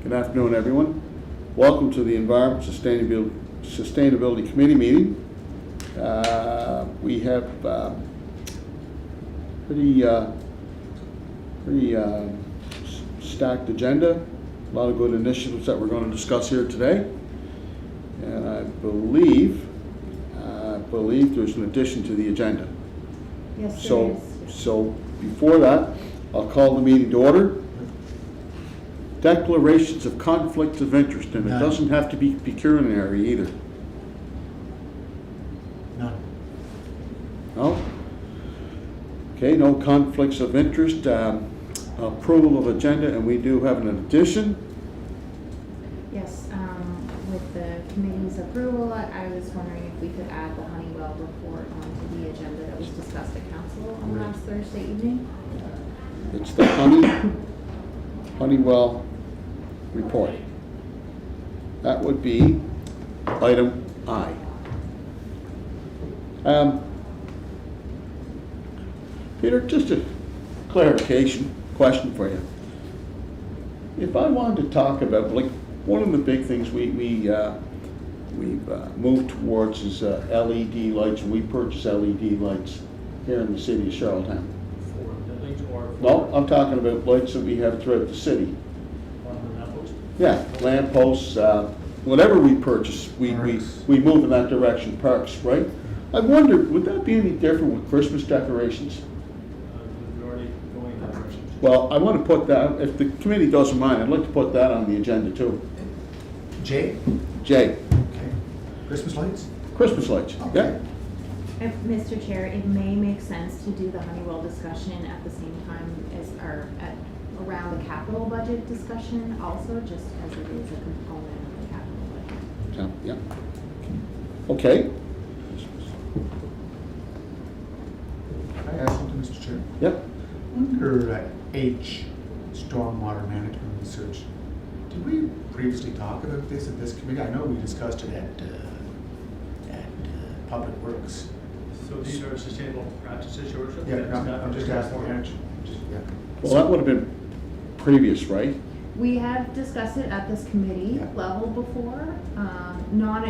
Good afternoon, everyone. Welcome to the Environment Sustainability Committee meeting. We have pretty stacked agenda. A lot of good initiatives that we're going to discuss here today. And I believe there's an addition to the agenda. Yes, there is. So before that, I'll call the meeting to order. Declarations of conflicts of interest, and it doesn't have to be pecuniary either. None. No? Okay, no conflicts of interest. Approval of agenda, and we do have an addition. Yes, with the committee's approval, I was wondering if we could add the Honeywell report onto the agenda that was discussed at council on last Thursday evening. It's the Honeywell report. That would be item I. Peter, just a clarification question for you. If I wanted to talk about, like, one of the big things we've moved towards is LED lights, and we purchase LED lights here in the city of Cheryltown. For buildings or for? No, I'm talking about lights that we have throughout the city. On the lamppost? Yeah, lampposts, whatever we purchase, we move in that direction, parks, right? I wondered, would that be any different with Christmas decorations? We're already going in that direction. Well, I want to put that, if the committee doesn't mind, I'd like to put that on the agenda too. Jay? Jay, Okay. Christmas lights? Christmas lights, yeah? Mr. Chair, it may make sense to do the Honeywell discussion at the same time as, or around the capital budget discussion also, just as it is a component of the capital budget. Yeah. Okay, Can I ask something, Mr. Chair? yep. Under H, Stormwater Management Research, did we previously talk about this at this committee? I know we discussed it at Public Works. So these are sustainable practices, Your Worship? Yeah, That's no, not- I'm just asking the answer. Yeah. Well, that would have been previous, right? We have discussed it at this committee Yeah. level before.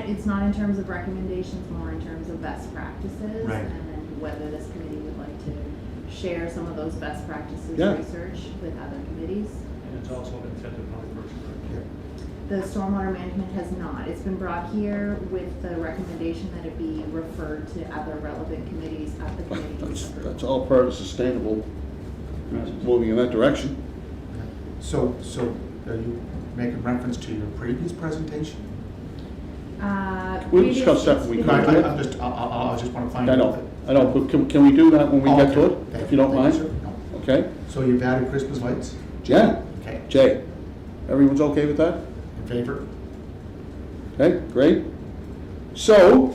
It's not in terms of recommendations, more in terms of best practices. Right. And then whether this committee would like to share some of those best practices Yeah. research with other committees. And it's also an incentive public works. The stormwater management has not. It's been brought here with the recommendation that it be referred to other relevant committees at the committee. That's all part of sustainable, moving in that direction. So are you making reference to your previous presentation? We'll discuss that when we No, come to it. I just want to find I out. know, but can we do that when we get to Okay. it, if you don't mind? Sure. No. Okay? So you've added Christmas lights? Yeah. Okay. Jay, everyone's okay with that? In favor? Okay, great. So,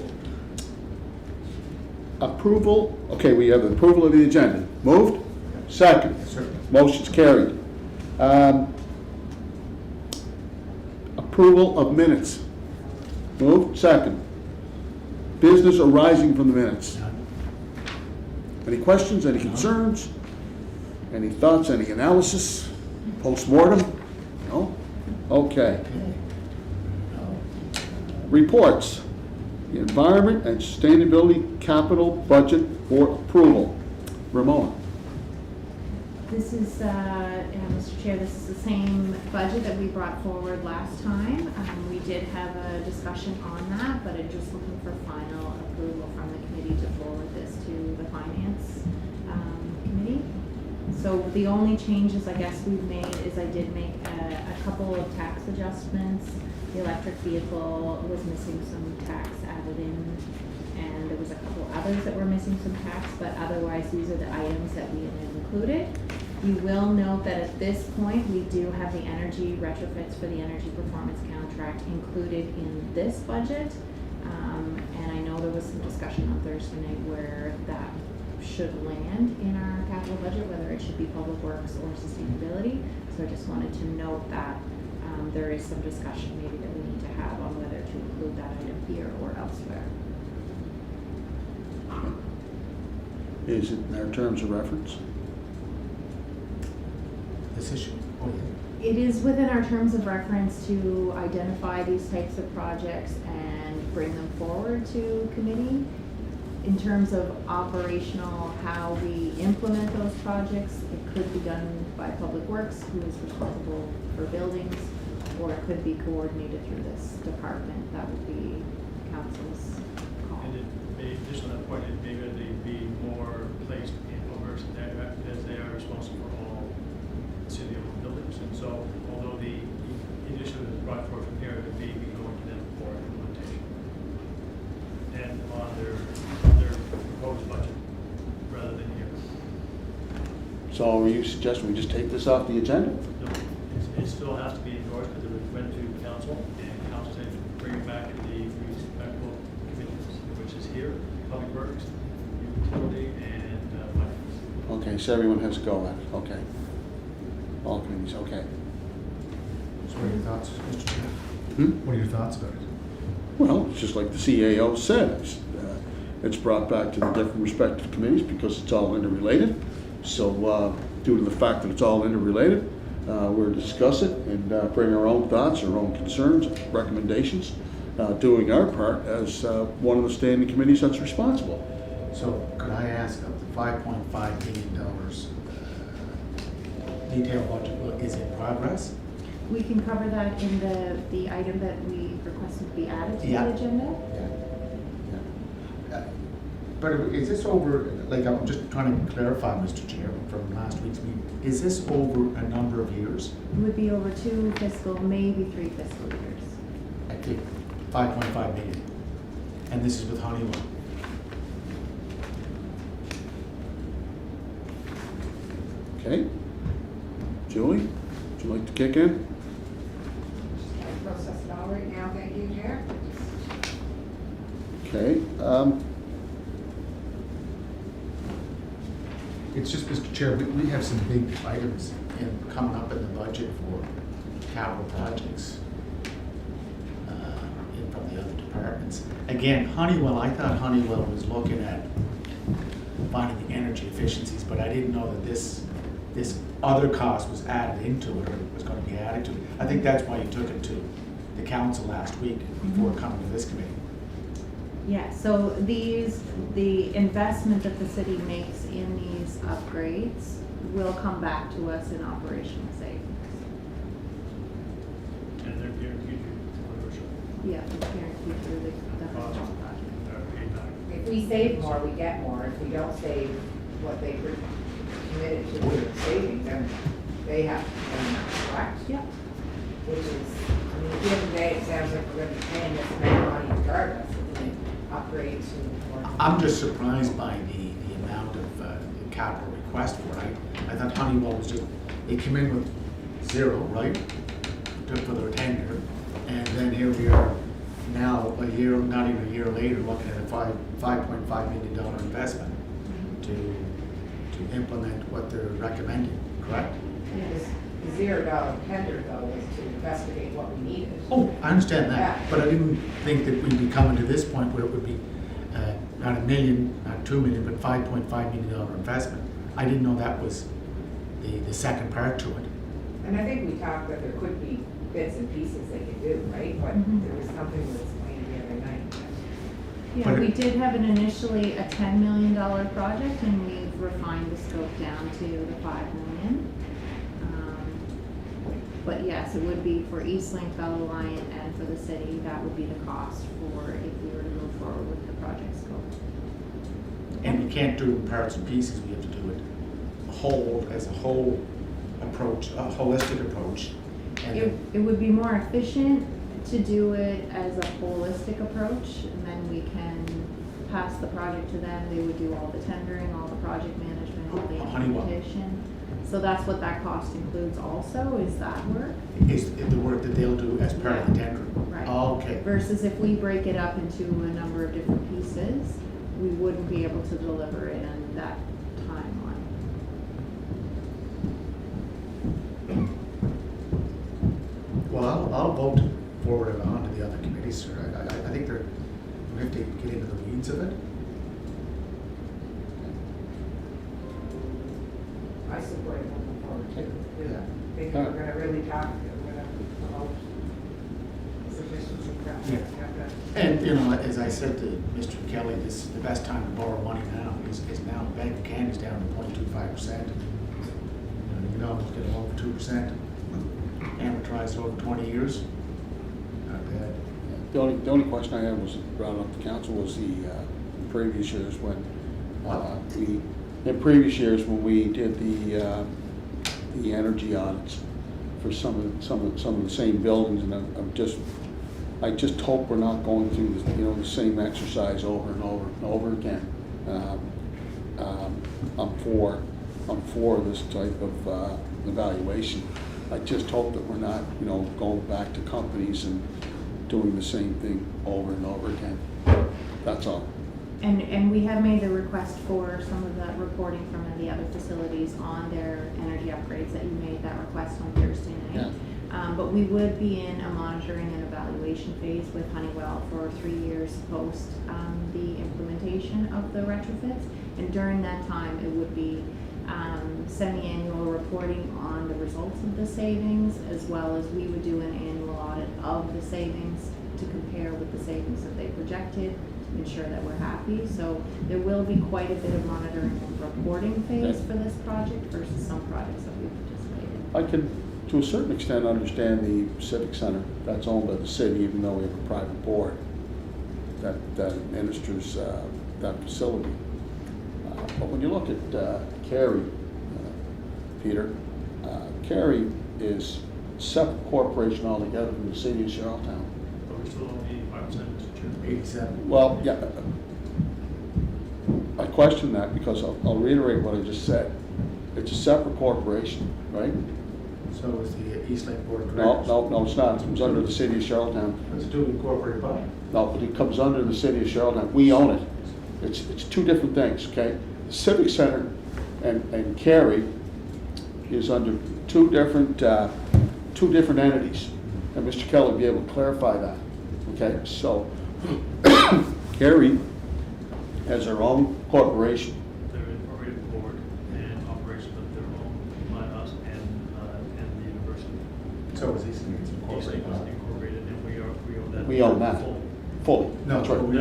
approval, okay, we have approval of the agenda. Moved? Second. Yes, sir. Motion's carried. Approval of minutes. Moved? Second. Business arising from the minutes. Any questions, any concerns? Any thoughts, any analysis? Post-mortem? No? Okay. Reports. The Environment and Sustainability Capital Budget for approval. Ramona. This is, Mr. Chair, this is the same budget that we brought forward last time. We did have a discussion on that, but I'm just looking for final approval from the committee to forward this to the Finance Committee. So the only changes I guess we've made is I did make a couple of tax adjustments. The electric vehicle was missing some tax added in, and there was a couple others that were missing some tax, but otherwise these are the items that we had included. You will note that at this point, we do have the energy retrofits for the energy performance contract included in this budget. And I know there was some discussion on Thursday night where that should land in our capital budget, whether it should be public works or sustainability. So I just wanted to note that there is some discussion maybe that we need to have on whether to include that item here or elsewhere. Is it in our terms of reference? This issue? Oh, yeah. It is within our terms of reference to identify these types of projects and bring them forward to committee. In terms of operational, how we implement those projects, it could be done by Public Works, who is responsible for buildings, or it could be coordinated through this department. That would be council's call. And it may, just on that point, it may be more placed in Omer's because they are responsible for all city-owned buildings. And so, although the initiative is brought forward from here, it may be going to them for implementation. And on their proposed budget, rather than here. So are you suggesting we just take this off the agenda? No, it still has to be endorsed because it went to council, and council said bring it back to the respectable committees, which is here, Public Works, Utility, and Finance. Okay, so everyone has to go at it, okay. All committees, okay. So what are your thoughts, Mr. Chair? Hmm? What are your thoughts about it? Well, it's just like the CAO said, it's brought back to the different respective committees because it's all interrelated. So due to the fact that it's all interrelated, we'll discuss it and bring our own thoughts, our own concerns, recommendations, doing our part as one of the standing committees that's responsible. So could I ask, of the $5.5 million detailed budget is in progress? We can cover that in the item that we requested to be added to Yeah. the agenda. Yeah. But is this over, like I'm just trying to clarify, Mr. Chair, from last week's meeting, is this over a number of years? It would be over 2 fiscal, maybe 3 fiscal years. I think 5.5 million. And this is with Honeywell. Okay? Julie, would you like to kick in? Process it all right now, thank you, Chair. Okay. It's just, Mr. Chair, we have some big items coming up in the budget for capital projects from the other departments. Again, Honeywell, I thought Honeywell was looking at finding the energy efficiencies, but I didn't know that this other cost was added into it, or was going to be added to it. I think that's why you took it to the council last week before coming to this committee. Yeah, so the investment that the city makes in these upgrades will come back to us in operational savings. And they're guaranteed to ownership. Yeah, it's guaranteed through the Cost Honeywell project. are paid back. If we save more, we get more. If we don't save what they were committed to the savings, then they have to pay that, correct? Yeah. Which is, I mean, at the end of the day, it sounds like we're gonna be paying this amount of money regardless if we upgrade to more. I'm just surprised by the amount of capital request for it. I thought Honeywell was just, they came in with zero, right? For their tender, and then here we are now, a year, not even a year later, looking at a $5.5 million investment to implement what they're recommending, correct? This $0 tender though was to investigate what we needed. Oh, I understand that, Yeah. but I didn't think that we'd be coming to this point where it would be not $1 million, not $2 million, but $5.5 million investment. I didn't know that was the second part to it. And I think we talked that there could be bits and pieces they could do, right? But there was something that was explained the other night. Yeah, But we did have an initially a $10 million project, and we've refined the scope down to the $5 million. But yes, it would be for Eastlink, Bella Lion, and for the city. That would be the cost for if we were to move forward with the project scope. And we can't do it in parts and pieces, we have to do it whole, as a whole approach, a holistic approach. And It would be more efficient to do it as a holistic approach, and then we can pass the project to them. They would do all the tendering, all the project management, all the Honeywell. implementation. So that's what that cost includes also, is that work. is the work that they'll do as part of the tender. Right. Oh, okay. Versus if we break it up into a number of different pieces, we wouldn't be able to deliver it in that timeline. Well, I'll vote forward and on to the other committees, sir. I think we have to get into the weeds of it. I support it moving forward. to do that. If we're gonna really talk, we're gonna promote sufficiency Yeah. factor. And, you know, as I said to Mr. Kelly, this, the best time to borrow money now is now. The Bank of Canada's down to 0.25%. You know, get a loan for 2%, amortized over 20 years. Not bad. The only question I had was brought up to council was the previous years when when we did the energy audits for some of the same buildings, and I just hope we're not going through the same exercise over and over and over again. I'm for this type of evaluation. I just hope that we're not going back to companies and doing the same thing over and over again. That's all. And we have made the request for some of the reporting from the other facilities on their energy upgrades that you made that request on Thursday night. Yeah. But we would be in a monitoring and evaluation phase with Honeywell for 3 years post the implementation of the retrofits. And during that time, it would be semi-annual reporting on the results of the savings, as well as we would do an annual audit of the savings to compare with the savings that they projected, to ensure that we're happy. So there will be quite a bit of monitoring and reporting phase for this project versus some projects that we've participated in. I can, to a certain extent, understand the Civic Center. That's owned by the city, even though we have a private board that administers that facility. But when you look at Cary, Peter, Cary is a separate corporation altogether from the city of Cheryltown. But we still own 85%, Mr. Chairman. 87. Well, yeah, I question that because I'll reiterate what I just said. It's a separate corporation, right? So is the East Lake Board of No, Directors. no, it's not. It comes under the city of Cheryltown. It's a duly incorporated body. No, but it comes under the city of Cheryltown. We own it. It's two different things, okay? The Civic Center and Cary is under two different entities. And Mr. Kelly will be able to clarify that, okay? So, Cary has their own corporation. They're an incorporated board and operation of their own by us and the university. So is East Lake East incorporated Lake was body. incorporated, and we own that. We own that. fully. Fully. No, That's right. we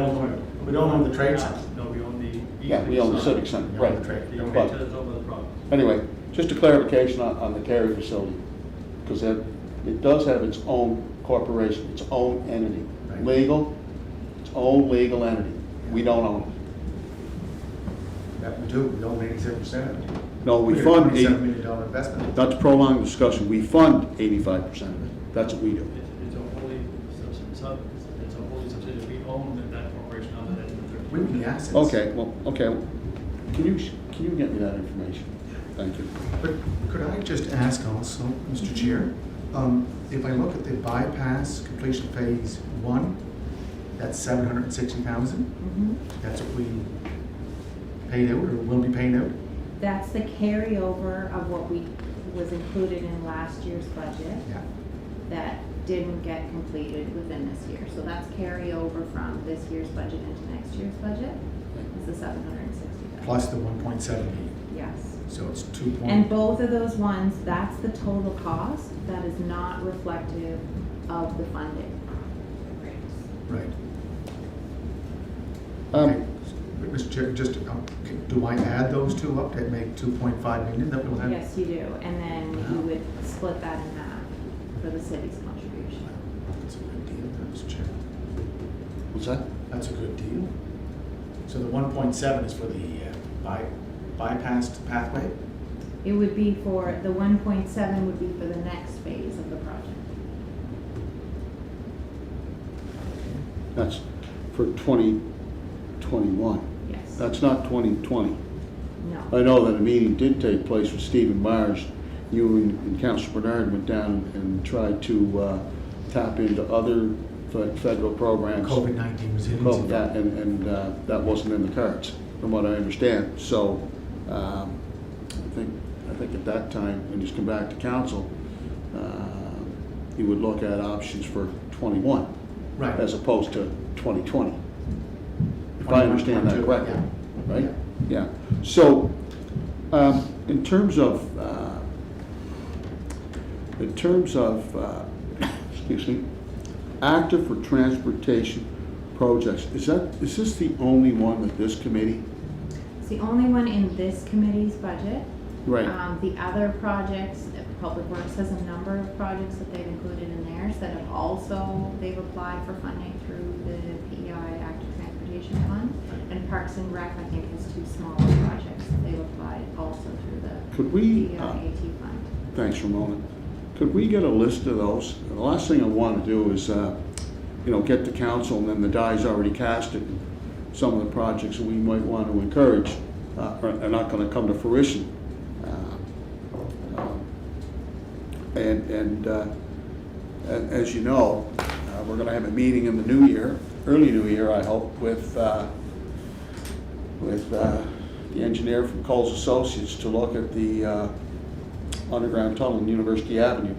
don't own the trade center. No, we own the. Yeah, we own the Civic Center, We own right. the trade. The But- trade is owned by the province. Anyway, just a clarification on the Cary facility, because it does have its own corporation, its own entity. Right. Legal, its own legal entity. We don't own it. That we do, we own 87% of it. No, we have fund $27 million investment. That's prolonged discussion. We fund 85% of it. That's what we do. It's a wholly subsidiary. We own that corporation on that end of the We own the assets. Okay, well, okay. Can you get me that information? Thank you. But could I just ask also, Mr. Chair, if I look at the bypass completion phase 1, that's 760,000. That's what we paid out or will be paying out. That's the carryover of what was included in last year's budget Yeah. that didn't get completed within this year. So that's carryover from this year's budget into next year's budget, is the 760,000. Plus the 1.7 million. Yes. So it's 2. And both of those ones, that's the total cost. That is not reflective of the funding. Right. Um, Okay. But Mr. Chair, just, do I add those two up that make 2.5 million that we'll have? Yes, you do. And then you would split that in half for the city's contribution. That's a good deal, Mr. Chair. What's that? That's a good deal. So the 1.7 is for the bypassed pathway? It would be for, the 1.7 would be for the next phase of the project. That's for 2021. Yes. That's not 2020. No. I know that a meeting did take place with Stephen Myers. You and Councilor Bernard went down and tried to tap into other federal programs. COVID-19 resiliency. Yeah, and that wasn't in the cards, from what I understand. So I think at that time, when you come back to council, you would look at options for 21 Right. as opposed to 2020. If I understand that 21, correctly, yeah. right? Yeah. So in terms of in terms of, excuse me, active for transportation projects, is this the only one that this committee? It's the only one in this committee's budget. Right. The other projects, Public Works has a number of projects that they've included in theirs that have also, they've applied for funding through the PEI Active Transportation Fund. And Parks and Rec, I think, has 2 smaller projects that they've applied also through the Could we, PEI AT Fund. thanks, Ramona. Could we get a list of those? The last thing I want to do is, get the council and then the die's already casted. Some of the projects that we might want to encourage are not going to come to fruition. And as you know, we're going to have a meeting in the new year, early new year, I hope, with the engineer from Coles Associates to look at the underground tunnel in University Avenue.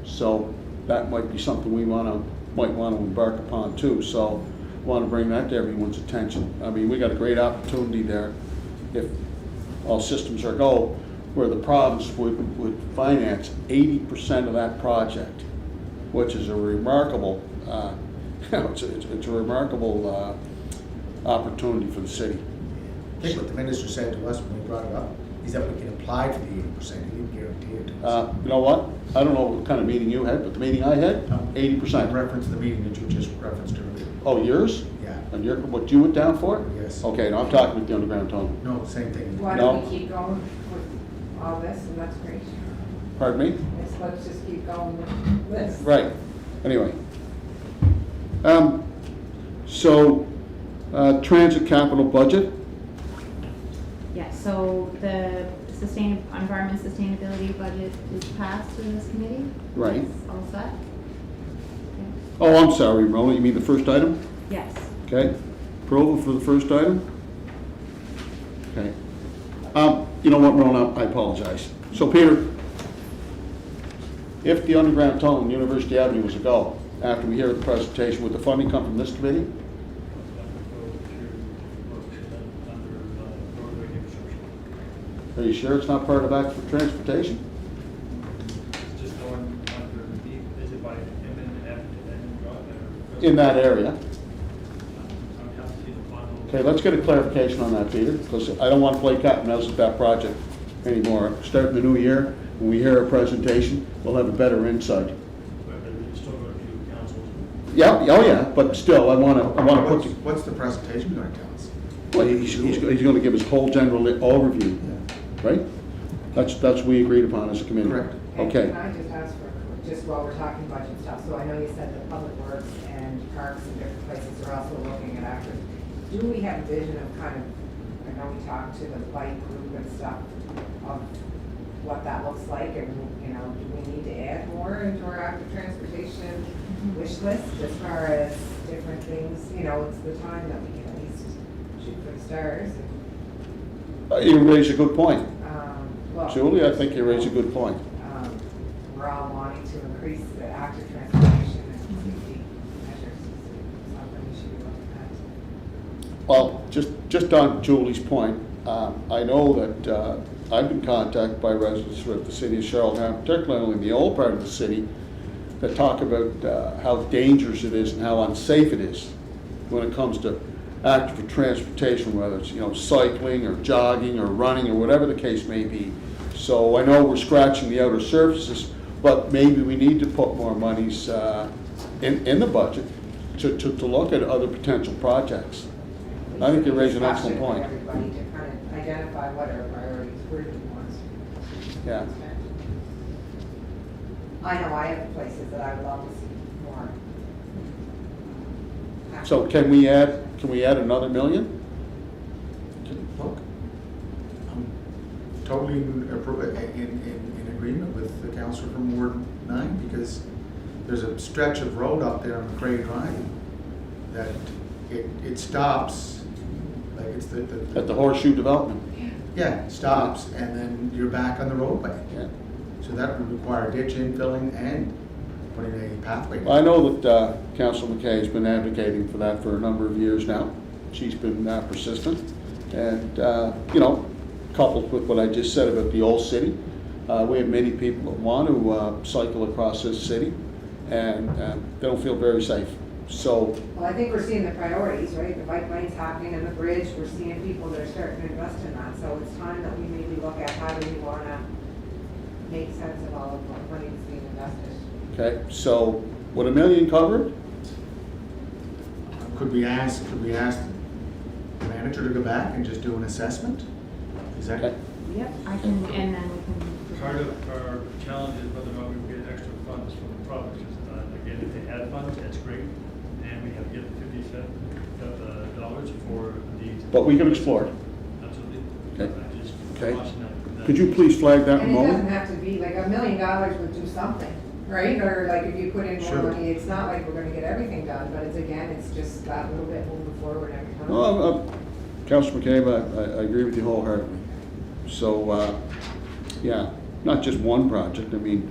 So that might be something we might want to embark upon too. So I want to bring that to everyone's attention. I mean, we got a great opportunity there if all systems are go, where the province would finance 80% of that project, which is a remarkable, it's a remarkable opportunity for the city. I think what the minister said to us when we brought it up is that we can apply for the 80%, he didn't guarantee it to us. You know what? I don't know what kind of meeting you had, but the meeting I had, 80%. Reference the meeting that you just referenced earlier. Oh, yours? Yeah. And what you went down for? Yes. Okay, now I'm talking with the underground tunnel. No, same thing. Why No. don't we keep going with all this, and that's great. Pardon me? Let's just keep going with this. Right. Anyway. So, transit capital budget, Yeah, so the environment sustainability budget is passed to this committee. Right. It's all set. Okay. oh, I'm sorry, Rona, you mean the first item? Yes. Okay. Approval for the first item? Okay. You know what, Rona, I apologize. So, Peter, if the underground tunnel on University Avenue was a go, after we hear the presentation, would the funding come from this committee? Are you sure it's not part of Act for Transportation? It's just going underneath, is it by Emmett and Drive? In that area? I would have to see the final. Okay, let's get a clarification on that, Peter, because I don't want to play cat and mouse with that project anymore. Starting the new year, when we hear a presentation, we'll have a better insight. But it's still going to be councils. Yeah, oh yeah, but still, I want to put, What's the presentation going to tell us? well, he's going to give us whole general overview, right? That's what we agreed upon as a committee. Correct. And Okay. can I just ask for, just while we're talking budget stuff, so I know you said that Public Works and Parks and different places are also looking at actors. Do we have a vision of kind of, I know we talked to the bike group and stuff, of what that looks like, and, do we need to add more into our active transportation wish list as far as different things? It's the time that we can at least shoot for the stars. You raise a good point. Well, Julie, I think you raise a good point. We're all wanting to increase the active transportation and safety measures. It's something we should be looking at. Well, just on Julie's point, I know that I've been contacted by residents of the city of Cheryltown, particularly in the old part of the city, that talk about how dangerous it is and how unsafe it is when it comes to active transportation, whether it's cycling or jogging or running or whatever the case may be. So I know we're scratching the outer surfaces, but maybe we need to put more monies in the budget to look at other potential projects. I think you raise an excellent point. Everybody to kind of identify what our priorities were ones. Yeah. I know I have places that I would love to see more. So can we add another $1 million? Look, I'm totally in agreement with the councillor from Ward 9, because there's a stretch of road up there on McCrae Drive that it stops, like it's At the Horseshoe Development? yeah, it stops, and then you're back on the roadway. Yeah. So that would require ditch infilling and putting a pathway in. Well, I know that Councilor McKay has been advocating for that for a number of years now. She's been persistent, and coupled with what I just said about the old city, We have many people that want to cycle across this city, and they don't feel very safe. So, Well, I think we're seeing the priorities, right? The bike lanes happening and the bridge, we're seeing people that are starting to invest in that. So it's time that we maybe look at how do we want to make sense of all of what money that's being invested. okay, so with $1 million covered, Could we ask the manager to go back and just do an assessment? Is that? okay, Yep, I can, and then we can. Part of our challenge is whether or not we can get extra funds from the province. Again, if they add funds, that's great, and we have given 50 cents of dollars for these. but we can explore it. Absolutely. Okay. I just Okay. caution that. Could you please flag that in a And it doesn't moment? have to be, like $1 million would do something, right? Or like if you put in Sure. more money, it's not like we're gonna get everything done, but it's again, it's just that little bit moving forward every time. Well, Councilor McCabe, I agree with you wholeheartedly. So, yeah, not just one project, I mean,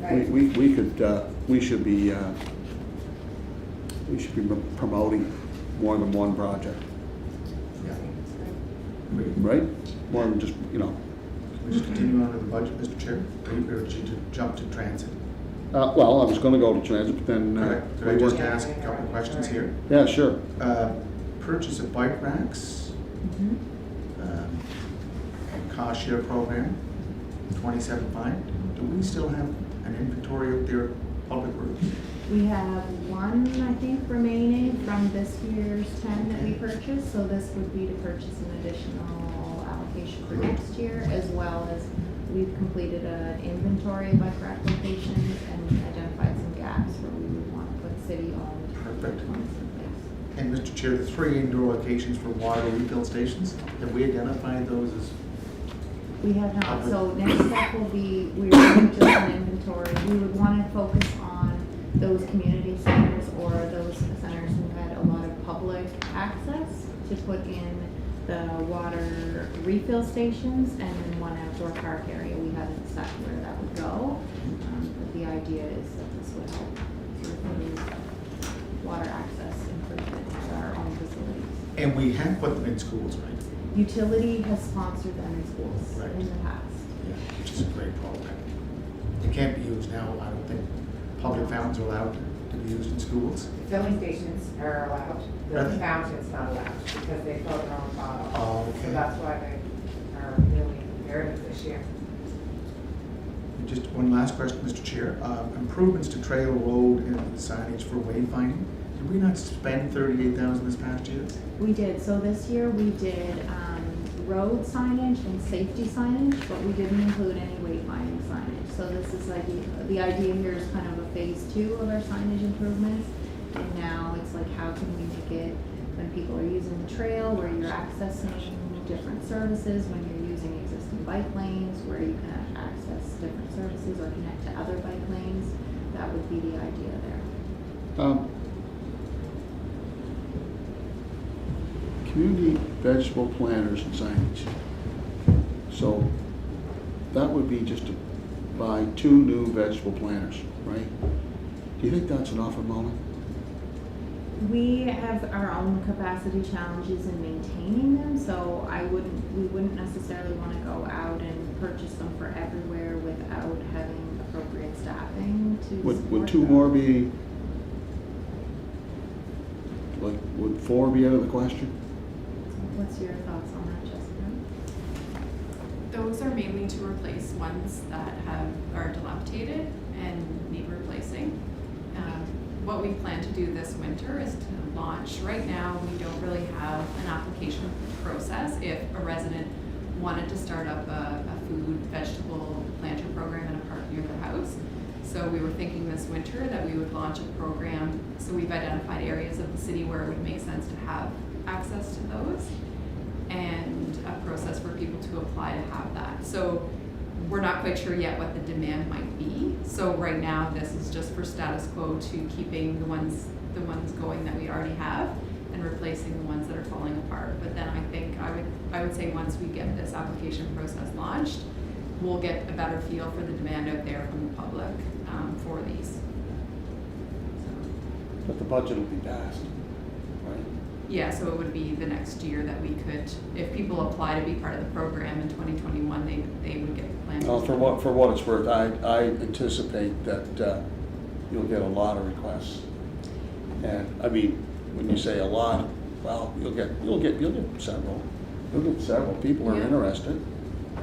Right. we could, we should be promoting more than one project, Yeah. It's good. right? More than just, you know, Can we just continue on with the budget, Mr. Chair? Or did you jump to transit? well, I was gonna go to transit, but then, Could I just ask a couple of questions here? yeah, sure. Purchase of bike racks, Mhm. cost share program, 27.5. Do we still have an inventory of their public roads? We have one, I think, remaining from this year's 10 that we purchased, so this would be to purchase an additional allocation for next year, as well as we've completed an inventory of bike rack locations and identified some gaps where we would want to put city-owned Perfect. ones in place. And Mr. Chair, the 3 indoor locations for water refill stations, have we identified those as? We have not, so next step will be, we're doing just an inventory. We would want to focus on those community centers or those centers who had a lot of public access to put in the water refill stations and then one outdoor park area. We haven't set where that would go, but the idea is that this would help sort of move water access improvement to our own facilities. And we have put them in schools, right? Utility has sponsored them in schools Right. in the past. Yeah, which is a great program. It can't be used now, I don't think public fountains are allowed to be used in schools. The filling stations are allowed, Are the they? fountains not allowed, because they fill their own bottle. Oh, okay. So that's why they are really imperative this year. And just one last question, Mr. Chair. Improvements to trail road and signage for wayfinding. Did we not spend $38,000 this past year? We did, so this year we did road signage and safety signage, but we didn't include any wayfinding signage. So this is like, the idea here is kind of a phase 2 of our signage improvements. And now it's like, how can we make it, when people are using the trail, where you're accessing different services, when you're using existing bike lanes, where you can access different services or connect to other bike lanes. That would be the idea there. Community vegetable planters and signage. So that would be just to buy 2 new vegetable planters, right? Do you think that's an awful moment? We have our own capacity challenges in maintaining them, so we wouldn't necessarily want to go out and purchase them for everywhere without having appropriate staffing to Would support 2 them. more be, like, would 4 be out of the question? What's your thoughts on that, Jessica? Those are mainly to replace ones that are dilapidated and need replacing. What we plan to do this winter is to launch. Right now, we don't really have an application process. If a resident wanted to start up a food, vegetable planter program in a park near their house. So we were thinking this winter that we would launch a program. So we've identified areas of the city where it would make sense to have access to those, and a process for people to apply to have that. So we're not quite sure yet what the demand might be. So right now, this is just for status quo to keeping the ones going that we already have and replacing the ones that are falling apart. But then I think I would say once we get this application process launched, we'll get a better feel for the demand out there from the public for these. But the budget will be passed, right? Yeah, so it would be the next year that we could, if people apply to be part of the program in 2021, they would get the plan. Well, for what it's worth, I anticipate that you'll get a lot of requests. And I mean, when you say a lot, well, you'll get several. You'll get several. People are Yeah. interested,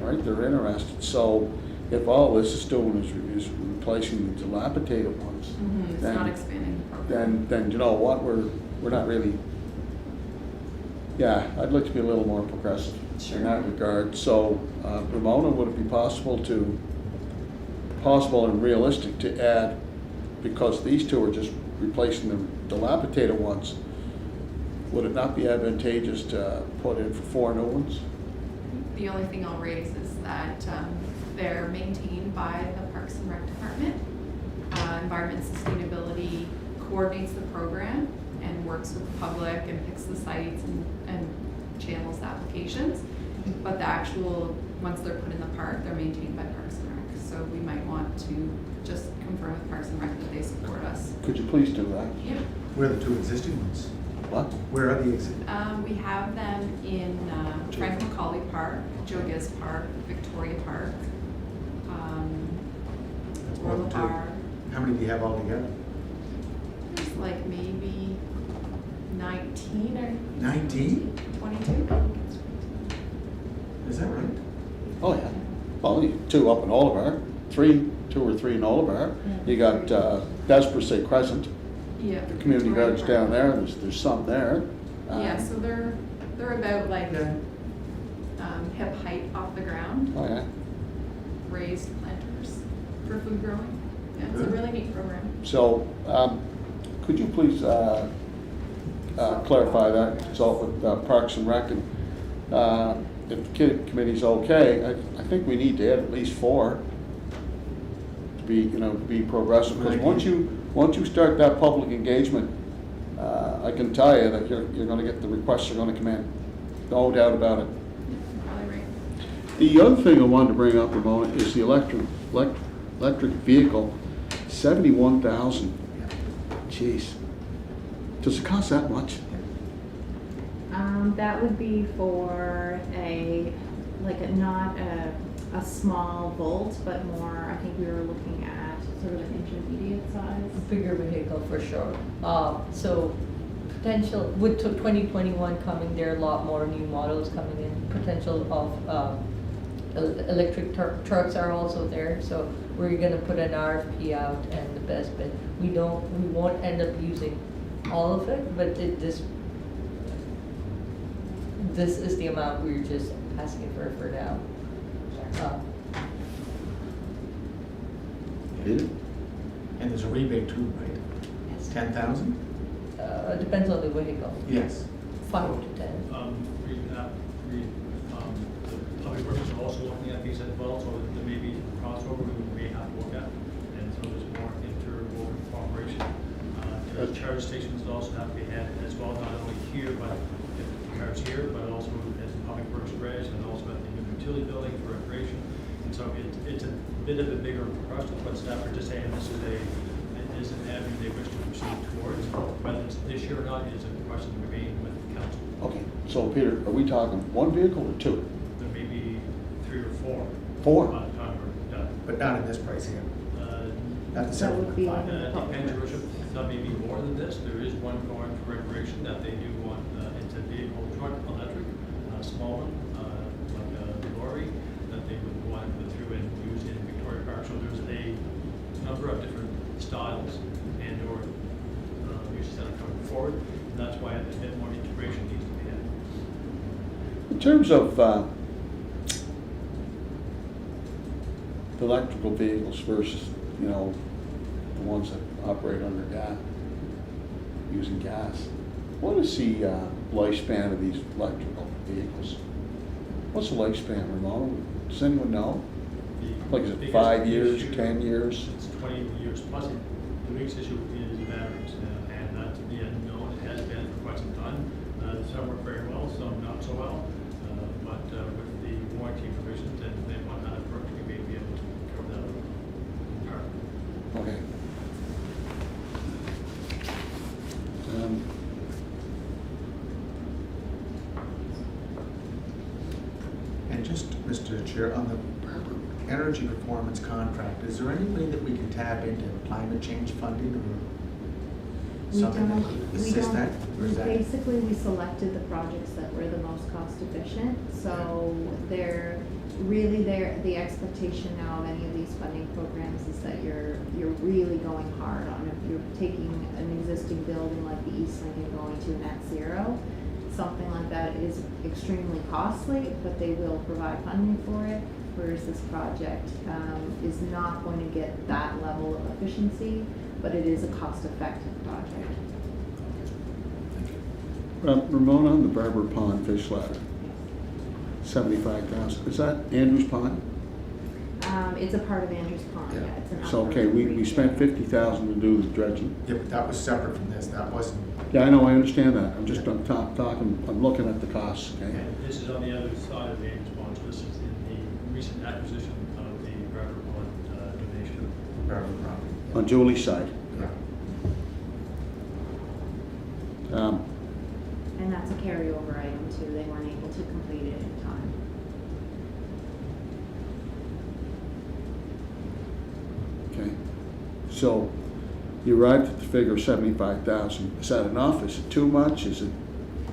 right? They're interested. So if all this is doing is replacing the dilapidated ones, Mhm, it's then- not expanding the program. then you know what, we're not really, yeah, I'd like to be a little more progressive in that regard. So, Ramona, would it be possible and realistic to add, because these two are just replacing the dilapidated ones, would it not be advantageous to put in for 4 new ones? The only thing I'll raise is that they're maintained by the Parks and Rec Department. Environment Sustainability coordinates the program and works with the public and picks the sites and channels the applications. But the actual, once they're put in the park, they're maintained by Parks and Rec. So we might want to just confirm with Parks and Rec that they support us. Could you please do that? Yeah. Where are the 2 existing ones? What? Where are the existing? We have them in Frank Macaulay Park, Joe Giz Park, Victoria Park, That's more than 2. Bar. How many do you have altogether? There's like maybe 19 or 19? 22. Is that right? Oh, yeah. Well, 2 up in Oliver, 2 or 3 in Oliver. You got Desperate Crescent, Yeah. the community Victoria gardens Park. down there, there's some there. Yeah, so they're about like Yeah. hip height off the ground, Oh, yeah. raised planters for food growing. Yeah, it's a Good. really neat program. So, could you please clarify that, consult with Parks and Rec, and if the committee's okay, I think we need to add at least 4 to be progressive, because Right. once you start that public engagement, I can tell you that you're gonna get, the requests are gonna come in, no doubt about it. Probably right. The other thing I wanted to bring up, Ramona, is the electric vehicle, 71,000. Jeez. Does it cost that much? That would be for not a small Volt, but more, I think we were looking at sort of an intermediate size. A bigger vehicle for sure. So potential, with 2021 coming, there are a lot more new models coming in. Potential of electric trucks are also there. So we're gonna put an RFP out, and the best bid. We won't end up using all of it, but this is the amount we're just asking for now. Peter? And there's a rebate too, right? Yes. 10,000? Depends on the vehicle, Yes. 5 to 10. The public works are also looking at these as well, so there may be crossover we may have to look at, and so there's more interwoven cooperation. The charge stations also have to be added as well, not only here, but if the cars here, but also as the public works res, and also at the new utility building for recreation. And so it's a bit of a bigger question, but staff are just saying this is an avenue they wish to proceed towards. Whether it's this year or not is a question to remain with the council. Okay, so Peter, are we talking 1 vehicle or 2? There may be 3 or 4. 4? By the time we're done. But not in this price here. Not the That would be 7.5. the public Depends, Your works. Worship, that may be more than this. There is one going for recreation that they do want, it's a vehicle truck, electric, a small one, like a lorry, that they would want to put through and use in Victoria Park. So there's a number of different styles and or uses that are coming forward. And that's why a bit more integration needs to be had. In terms of the electrical vehicles versus, the ones that operate under gas, using gas, what is the lifespan of these electrical vehicles? What's the lifespan, Ramona? Does anyone know? The Like, is it biggest 5 years, issue- 10 years? It's 20 years plus. The biggest issue is batteries, and that's the unknown. It has been for quite some time. Some work very well, some not so well. But with the warranty provisions and then what kind of work we may be able to cover that entirely. Okay. Mr. Chair, on the energy performance contract, is there any way that we can tap into climate change funding or something that could assist that? Or is that? Basically, we selected the projects that were the most cost efficient, so the expectation now of any of these funding programs is that you're really going hard on it. If you're taking an existing building like the East Link and going to net zero, something like that is extremely costly, but they will provide funding for it, whereas this project is not going to get that level of efficiency, but it is a cost-effective project. Ramona, on the Barber Pond fish ladder, 75,000, is that Andrews Pond? It's a part of Andrews Pond, Yeah. yeah, it's an So, okay, we spent 50,000 to do the dredging. Yeah, but that was separate from this, that wasn't. Yeah, I know, I understand that, I'm just, I'm talking, I'm looking at the costs, okay? And this is on the other side of the Ames Pond, so this is in the recent acquisition of the Barber Pond donation. Barber property. On Julie's side. Yeah. And that's a carryover item too, they weren't able to complete it in time. Okay, so you arrived at the figure of 75,000. Is that enough? Is it too much? Is it,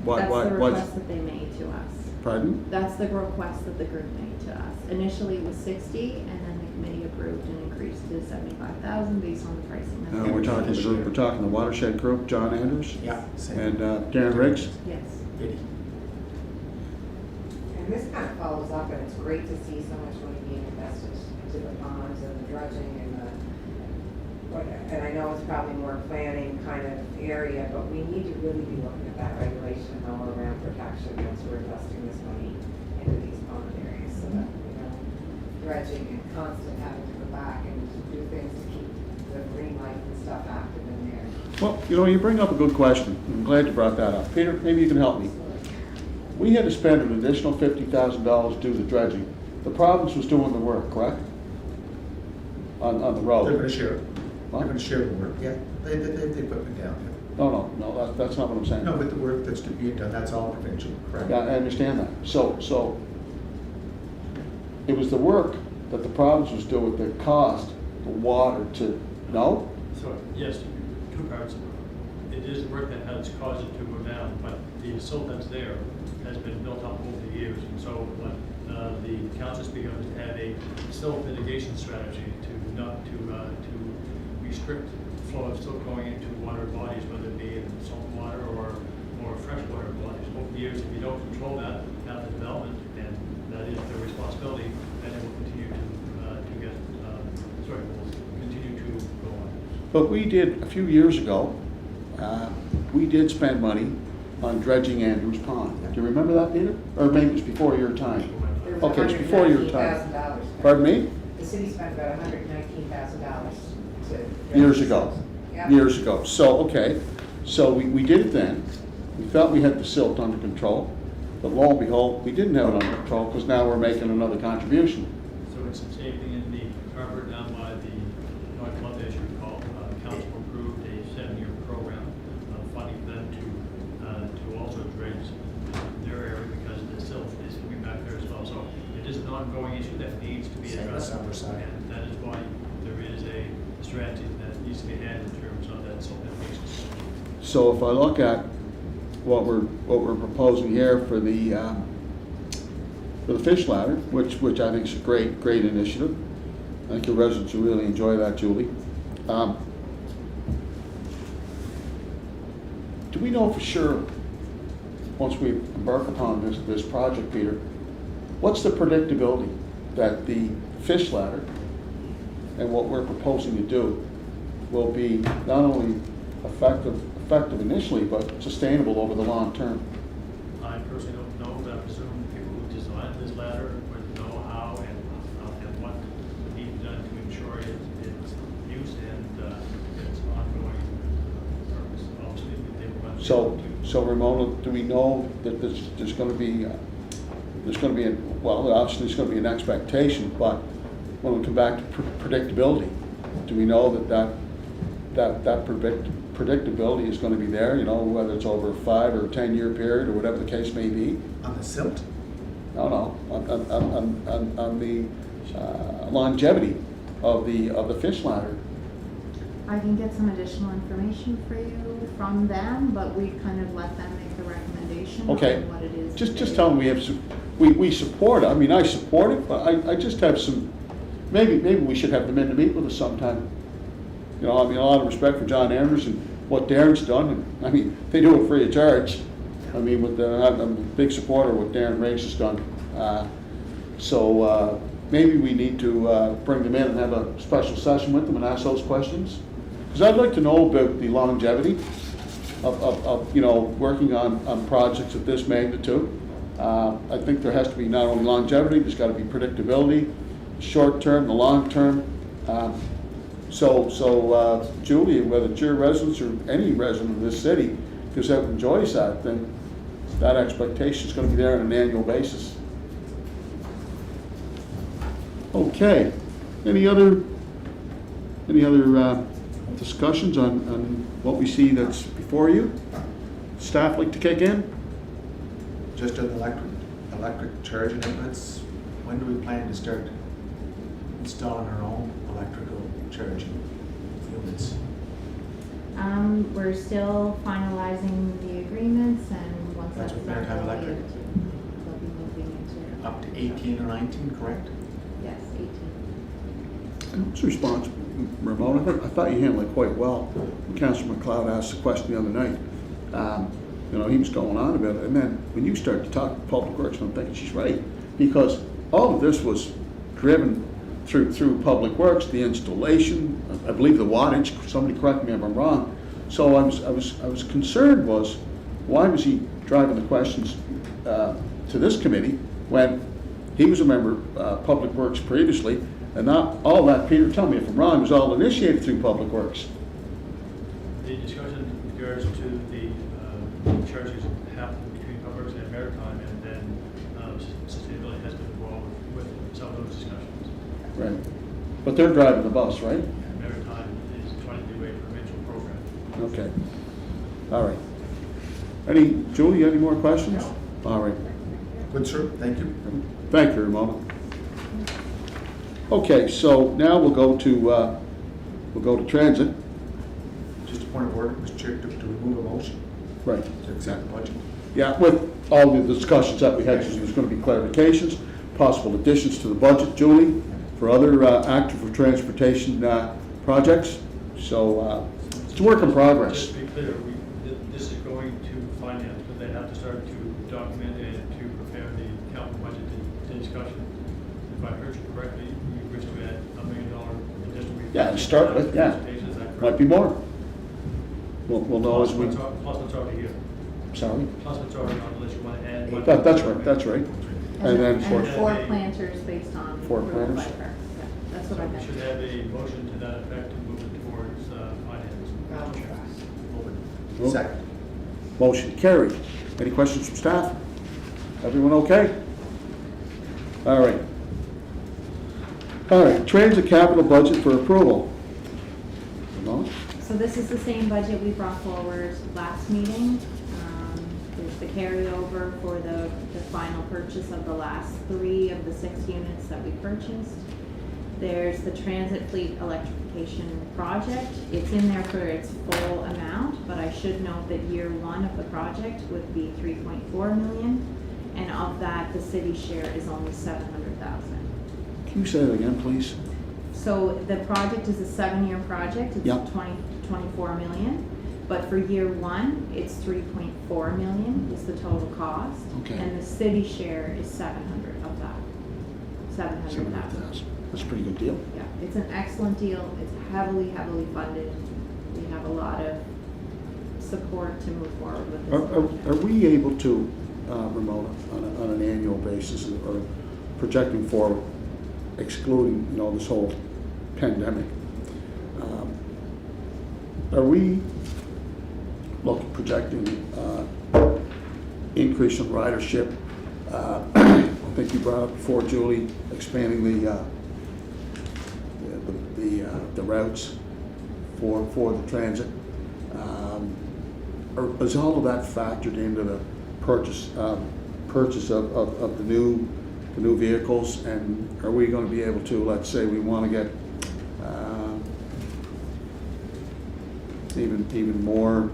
That's the what's, request that they made to us. pardon? That's the request that the group made to us. Initially it was 60, and then the committee approved and increased to 75,000 based on the pricing. that they We're were talking the group, we're talking the watershed group, John Andrews? Yeah, same. And Darren Riggs? Yes. Biddy. And this kind of follows up, and it's great to see so much money being invested into the ponds and the dredging and I know it's probably more planning kind of area, but we need to really be looking at that regulation all around protection once we're investing this money into these pond areas, so that, dredging and constant having to go back and do things to keep the green life and stuff active in there. Well, you bring up a good question. I'm glad you brought that up. Peter, maybe you can help me. We had to spend an additional $50,000 to do the dredging. The province was doing the work, correct? On the road. They're gonna share it. What? They're gonna share the work, yeah. They put it down there. No, that's not what I'm saying. No, but the work that's to be done, that's all provincial, correct? Yeah, I understand that. So it was the work that the province was doing that caused the water to, no? So, yes, two parts. It is the work that has caused it to go down, but the silt that's there has been built up over the years. And so the council's begun to have a silt mitigation strategy to not to restrict the flow of silt going into water bodies, whether it be in salt water or freshwater bodies. Over the years, if you don't control that, have the development, and that is their responsibility, then it will continue to go on. But we did, a few years ago, we did spend money on dredging Andrews Pond. Do you remember that, Peter? Or maybe it was before your time? There was Okay, it's before your time. $119,000. Pardon me? The city spent about $119,000 to. Years ago. Yeah. Years ago. So, okay, so we did it then. We thought we had the silt under control, but lo and behold, we didn't have it under control because now we're making another contribution. So it's the same thing in the harbor down by the North Monday, as you recall. Council approved a 7-year program of funding them to also dredge their area because the silt is coming back there as well. So it is an ongoing issue that needs to be Same addressed. as Summerside. And that is why there is a strategy that needs to be had in terms of that silt mitigation. So if I look at what we're proposing here for the fish ladder, which I think is a great initiative. I think the residents will really enjoy that, Julie. Do we know for sure, once we embark upon this project, Peter, what's the predictability that the fish ladder and what we're proposing to do will be not only effective initially, but sustainable over the long term? I personally don't know, but I presume the people who designed this ladder would know how and what would be done to ensure its use and its ongoing purpose. Obviously, they were going to. So Ramona, do we know that there's going to be well, obviously there's going to be an expectation, but when we come back to predictability, do we know that predictability is going to be there, whether it's over a 5 or 10 year period or whatever the case may be? On the silt? on the longevity of the fish ladder. I can get some additional information for you from them, but we kind of let them make the recommendation Okay. on what it is. Just tell them we support it. I mean, I support it, but I just have some, maybe we should have them in to meet with us sometime. You know, I mean, a lot of respect for John Anderson, what Darren's done, and, I mean, they do it free of charge. I mean, I'm a big supporter of what Darren Riggs has done. So maybe we need to bring them in and have a special session with them and ask those questions. Because I'd like to know about the longevity of you know, working on projects of this magnitude. I think there has to be not only longevity, there's got to be predictability, short term, the long term. So Julie, whether it's your residents or any resident of this city goes out and enjoys that, then that expectation is going to be there on an annual basis. Okay. Any other discussions on what we see that's before you? Staff like to kick in? Just on electric charging inputs, when do we plan to start installing our own electrical charging units? We're still finalizing the agreements, and once That's that's what we're done, gonna have they'll electric? be moving into. Up to 18 or 19, correct? Yes, 18. Who's responsible, Ramona? I thought you handled it quite well. When Councilor McLeod asked the question the other night. You know, he was going on about it, and then when you start to talk Public Works, I'm thinking she's right, because all of this was driven through Public Works, the installation, I believe the wattage. Somebody correct me if I'm wrong. So I was concerned was why was he driving the questions to this committee when he was a member of Public Works previously, and not all that, Peter, tell me if I'm wrong, was all initiated through Public Works. The discussion in regards to the charges happened between Public Works and Maritime, and then sustainability has been involved with some of those discussions. Right. But they're driving the bus, right? Maritime is trying to do a provincial program. Okay. All right. Julie, any more questions? No. All right. Good, sir. Thank you. Thank you, Ramona. Okay, so now we'll go to transit. Just a point of order, Mr. Chair, to remove a motion Right. to accept the budget. Yeah, with all the discussions that we had, there's going to be clarifications, possible additions to the budget, Julie, for other active for transportation projects. So it's a work in progress. Just to be clear, this is going to finance, but they have to start to document and to prepare the capital budget to discussion. If I heard you correctly, you wish to add $1 million additional. Yeah, to start with, yeah. Is that correct? Might be more. We'll know as we. Plus what's already here. Sorry. Plus what's already on the list, you want to add. That's right. And then And for- 4 planters based on. Four approval by planters? her. Yeah, that's what So I we meant. should have a motion to that effect to move it towards finance. Well, Second. Motion carried. Any questions from staff? Everyone okay? All right. All right, transit capital budget for approval. Ramona? So this is the same budget we brought forward last meeting. There's the carryover for the final purchase of the last 3 of the 6 units that we purchased. There's the transit fleet electrification project. It's in there for its full amount, but I should note that year 1 of the project would be 3.4 million, and of that, the city share is only 700,000. Can you say that again, please? So the project is a 7-year project. It's Yep. 24 million. But for year 1, it's 3.4 million is the total cost. Okay. And the city share is 700 of that. 700,000. That's a pretty good deal. Yeah, it's an excellent deal. It's heavily funded. We have a lot of support to move forward with this project. Are we able to, Ramona, on an annual basis or projecting forward, excluding, you know, this whole pandemic, are we projecting increase in ridership? I think you brought up before, Julie, expanding the routes for the transit. Is all of that factored into the purchase purchase of the new vehicles, and are we going to be able to, let's say we want to get even more,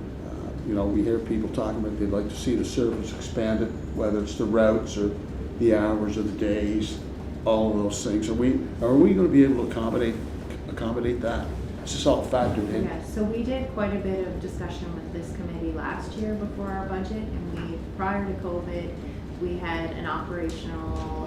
we hear people talking about they'd like to see the service expanded, whether it's the routes or the hours or the days, all of those things. Are we going to be able to accommodate that? Is this all factored in? Yes, so we did quite a bit of discussion with this committee last year before our budget, and prior to COVID, we had an operational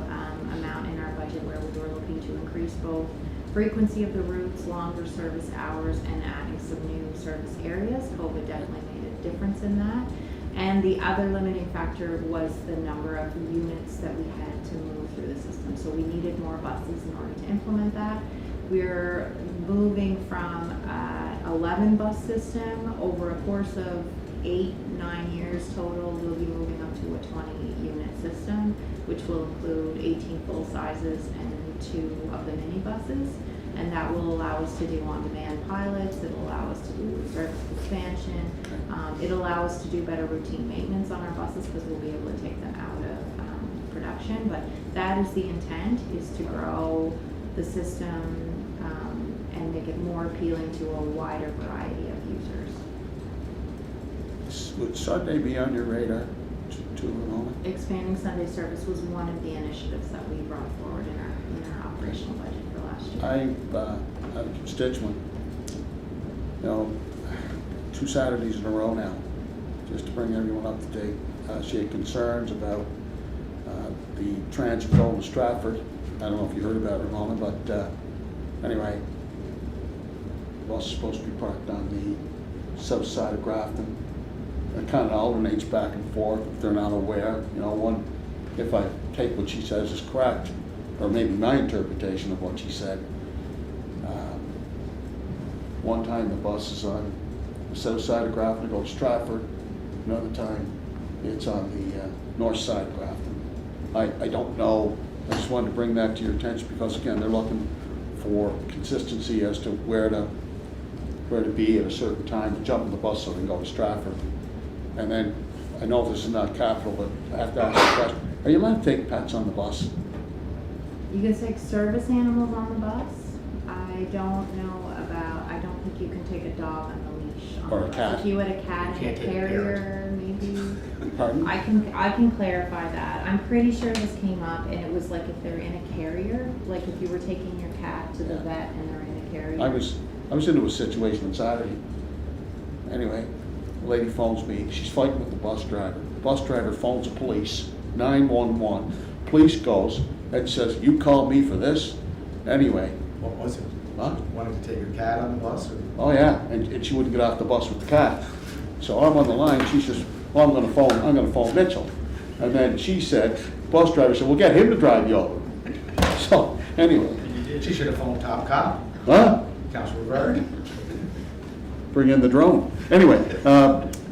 amount in our budget where we were looking to increase both frequency of the routes, longer service hours, and adding some new service areas. COVID definitely made a difference in that. And the other limiting factor was the number of units that we had to move through the system. So we needed more buses in order to implement that. We're moving from 11 bus system over a course of 8-9 years total. We'll be moving up to a 20-unit system, which will include 18 full sizes and 2 of the minibuses. And that will allow us to do on-demand pilots. It'll allow us to do service expansion. It'll allow us to do better routine maintenance on our buses because we'll be able to take them out of production. But that is the intent, is to grow the system and make it more appealing to a wider variety of users. Would Sunday be on your radar to enrollment? Expanding Sunday service was one of the initiatives that we brought forward in our operational budget for last year. I have a constituent, 2 Saturdays in a row now, just to bring everyone up to date. She had concerns about the transit going to Stratford. I don't know if you heard about it, Ramona, but anyway, the bus is supposed to be parked on the south side of Grafton. It kind of alternates back and forth if they're not aware. If I take what she says is correct, or maybe my interpretation of what she said, one time the bus is on the south side of Grafton to go to Stratford, another time it's on the north side of Grafton. I don't know. I just wanted to bring that to your attention because, again, they're looking for consistency as to where to be at a certain time to jump in the bus so they can go to Stratford. And then, I know this is not capital, but I have to ask you a question. Are you allowed to take pets on the bus? You can take service animals on the bus. I don't think you can take a dog on the leash. Or a cat? If you had a cat You and can't a take a carrier, maybe. Pardon? I can clarify that. I'm pretty sure this came up, and it was like if they're in a carrier, like if you were taking your cat to the Yeah. vet and they're in a carrier. I was into a situation on Saturday. Anyway, the lady phones me. She's fighting with the bus driver. The bus driver phones the police, 911. Police goes and says, "You called me for this?" Anyway, What was it? huh? Wanted to take your cat on the bus? Or? Oh yeah, and she wouldn't get off the bus with the cat. So I'm on the line. She says, "Well, I'm going to phone Mitchell." And then she said, bus driver said, "Well, get him to drive you over." So anyway, And you did. She should have phoned Top Cop, huh? Councilor Rivard. Bring in the drone. Anyway,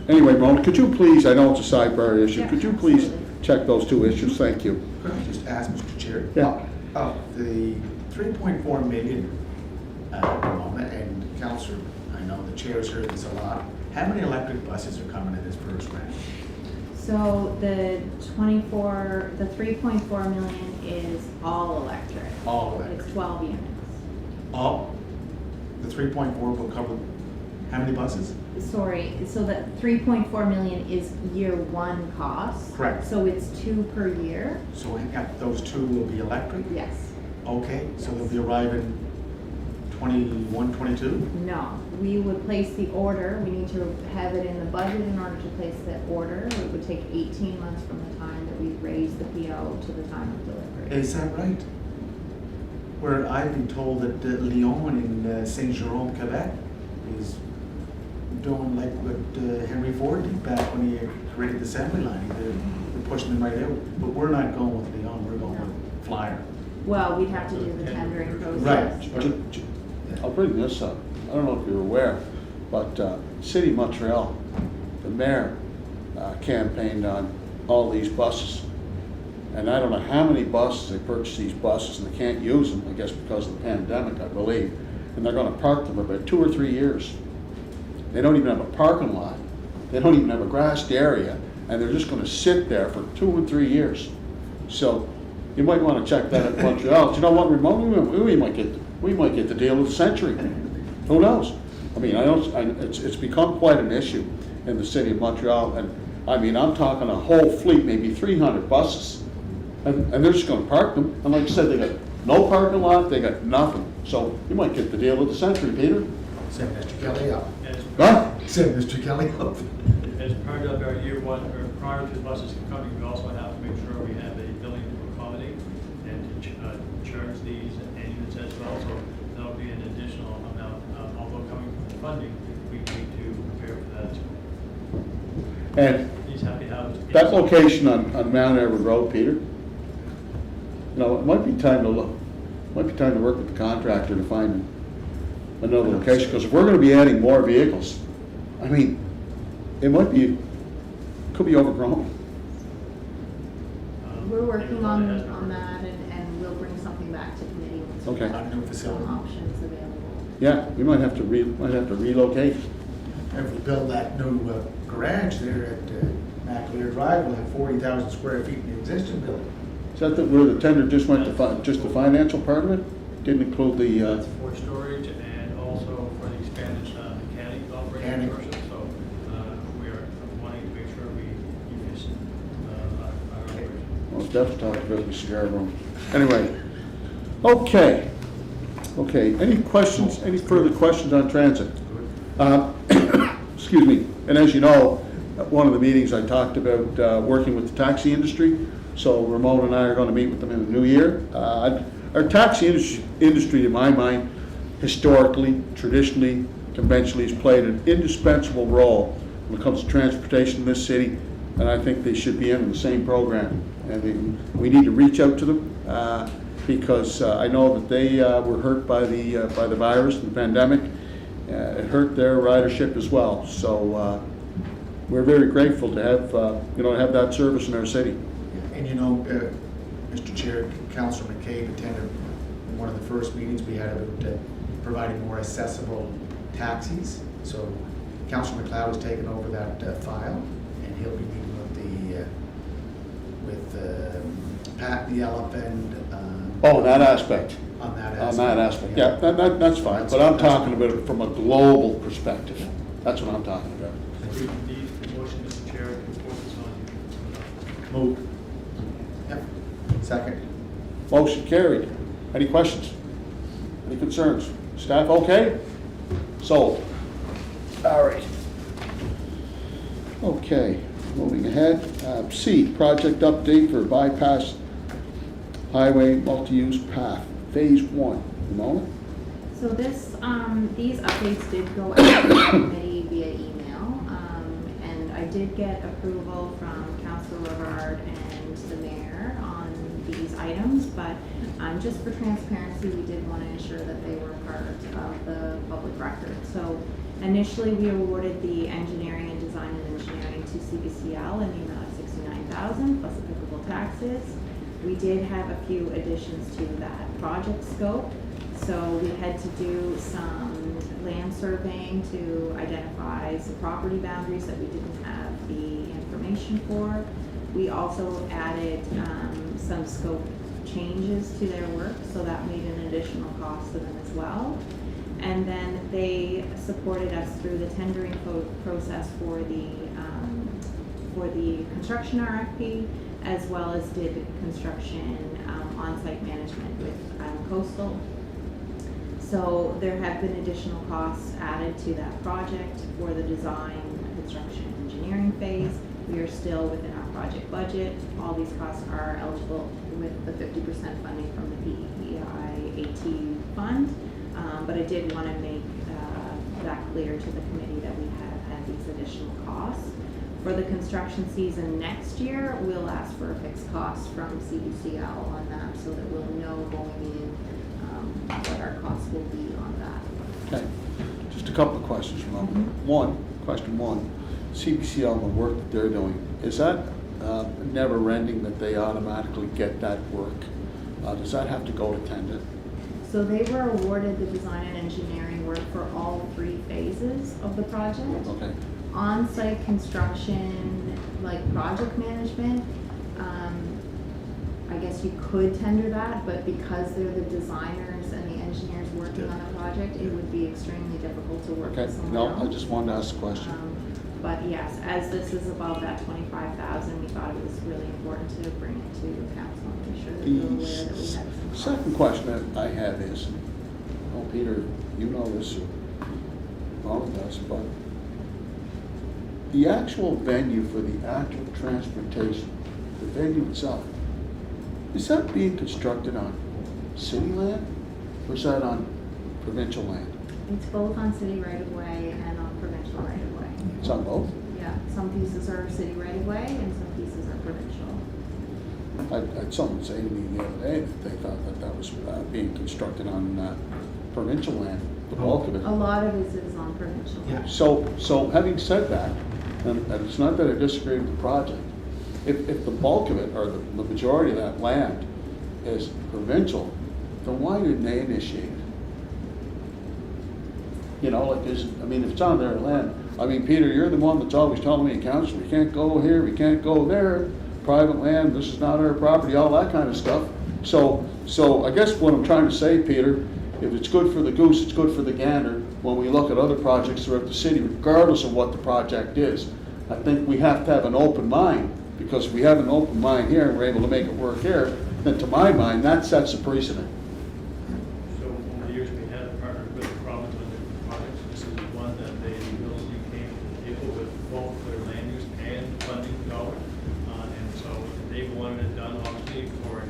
Mona, could you please, I know it's a sidebar issue, Yeah, could you please absolutely. check those 2 issues? Thank you. Could I just ask, Mr. Chair? Yeah. The 3.4 million at the moment, and Councilor, I know the chair's heard this a lot. How many electric buses are coming in this first round? So the 3.4 million is all electric. All electric. It's 12 units. All, the 3.4 will cover how many buses? Sorry, so the 3.4 million is year 1 cost. Correct. So it's 2 per year? So those 2 will be electric? Yes. Okay, so they'll be arriving 21, 22? No, we would place the order. We need to have it in the budget in order to place the order. It would take 18 months from the time that we raise the PO to the time of delivery. Is that right? Where I've been told that Lyon in Saint Jerome, Quebec is doing like what Henry Ford did back when he created the assembly line. They're pushing them right out. But we're not going with Lyon, we're going with Flyer. Well, we'd have to do the tendering process. Right. I'll bring this up. I don't know if you're aware, but City of Montreal, the mayor campaigned on all these buses. And I don't know how many buses they purchased these buses, and they can't use them, I guess because of the pandemic, I believe. And they're going to park them about 2 or 3 years. They don't even have a parking lot. They don't even have a grassed area. and they're just gonna sit there for 2 and 3 years. So you might wanna check that at Montreal. Do you know what, Ramon, we might get the deal of the century. Who knows? I mean, it's become quite an issue in the city of Montreal, and I mean, I'm talking a whole fleet, maybe 300 buses, and they're just gonna park them, and like I said, they got no parking lot, they got nothing. So you might get the deal of the century, Peter. Send Mr. Kelly up. Huh? Send Mr. Kelly up. As part of our year one, or prior to the buses coming, we also have to make sure we have a building to accommodate and to charge these units as well. So that'll be an additional amount, although coming from the funding, we need to prepare for that. And These happy houses. that location on Mount Everett Road, Peter, you know, it might be time to look, might be time to work with the contractor to find another location, because if we're gonna be adding more vehicles, I mean, it might be, could be overgrown. We're working Everybody on has- that, and we'll bring something back to committee once we Okay. have On new facility. some options available. Yeah, we might have to relocate. If we build that new garage there at McAleer Drive, we'll have 40,000 square feet in the existing building. Is that where the tender just went to, just the financial part of it? Didn't include the, That's for storage and also for the expanded mechanic Mechanic. operating portion. So we are wanting to make sure we use our operation. well, Deb's talked about the cigar room. Anyway, okay. Okay, any questions, any further questions on transit? Excuse me, and as you know, at one of the meetings I talked about working with the taxi industry, so Ramon and I are going to meet with them in the new year. Our taxi industry, in my mind, historically, traditionally, conventionally, has played an indispensable role when it comes to transportation in this city, and I think they should be in the same program. And we need to reach out to them because I know that they were hurt by the virus and the pandemic. It hurt their ridership as well. So we're very grateful to have have that service in our city. And you know, Mr. Chair, Councilor McCabe attended one of the first meetings we had about providing more accessible taxis. So Councilor McLeod has taken over that file, and he'll be meeting with Pat the Elephant. Oh, that aspect. On that On aspect. that aspect, yeah, that's fine, but I'm talking about it from a global perspective. That's what I'm talking about. We need the motion, Mr. Chair, to focus on. Move. Yep. Second. Motion carried. Any questions? Any concerns? Staff okay? Sold. All right. Okay, moving ahead. C, project update for bypass highway multi-use path, phase 1. Ramona? So these updates did go out to the committee via email, and I did get approval from Councilor Rivard and the mayor on these items, but just for transparency, we did want to ensure that they were part of the public record. So initially, we awarded the engineering and design and engineering to CBCL in the amount of $69,000 plus applicable taxes. We did have a few additions to that project scope. So we had to do some land surveying to identify some property boundaries that we didn't have the information for. We also added some scope changes to their work, so that made an additional cost to them as well. And then they supported us through the tendering process for the construction RFP, as well as did construction on-site management with Coastal. So there have been additional costs added to that project for the design, construction, engineering phase. We are still within our project budget. All these costs are eligible with the 50% funding from the PEI AT fund. But I did want to make that clear to the committee that we have had these additional costs. For the construction season next year, we'll ask for a fixed cost from CBCL on that so that we'll know going in what our costs will be on that. Okay, just a couple of questions, Ramona. Question one, CBCL, the work that they're doing, is that never ending that they automatically get that work? Does that have to go to tender? So they were awarded the design and engineering work for all 3 phases of the project. Okay. On-site construction like project management, I guess you could tender that, but because they're the designers and the engineers working on the project, it would be extremely difficult to work Okay, with someone no, else. I just wanted to ask a question. But yes, as this is above that 25,000, we thought it was really important to bring it to the council and make sure that they're aware that we had some. Second question that I have is, oh, Peter, you know this, all of us, but the actual venue for the actual transportation, the venue itself, is that being constructed on city land or is that on provincial land? It's both on city right of way and on provincial right of way. It's on both? Yeah, some pieces are city right of way and some pieces are provincial. I had someone say to me the other day that they thought that that was being constructed on provincial land, the bulk of it. A lot of it is on provincial. Yeah. So having said that, and it's not that I disagree with the project, if the bulk of it, or the majority of that land is provincial, then why didn't they initiate it? You know, like if it's on their land. I mean, Peter, you're the one that's always telling me, council, we can't go here, we can't go there, private land, this is not our property, all that kind of stuff. So I guess what I'm trying to say, Peter, if it's good for the goose, it's good for the gander when we look at other projects throughout the city, regardless of what the project is. I think we have to have an open mind, because if we have an open mind here and we're able to make it work here, then to my mind, that sets a precedent. So over the years, we have partnered with the province on different projects. This is one that they really came to the table with both their land use and funding dollars. And so they wanted it done, obviously, for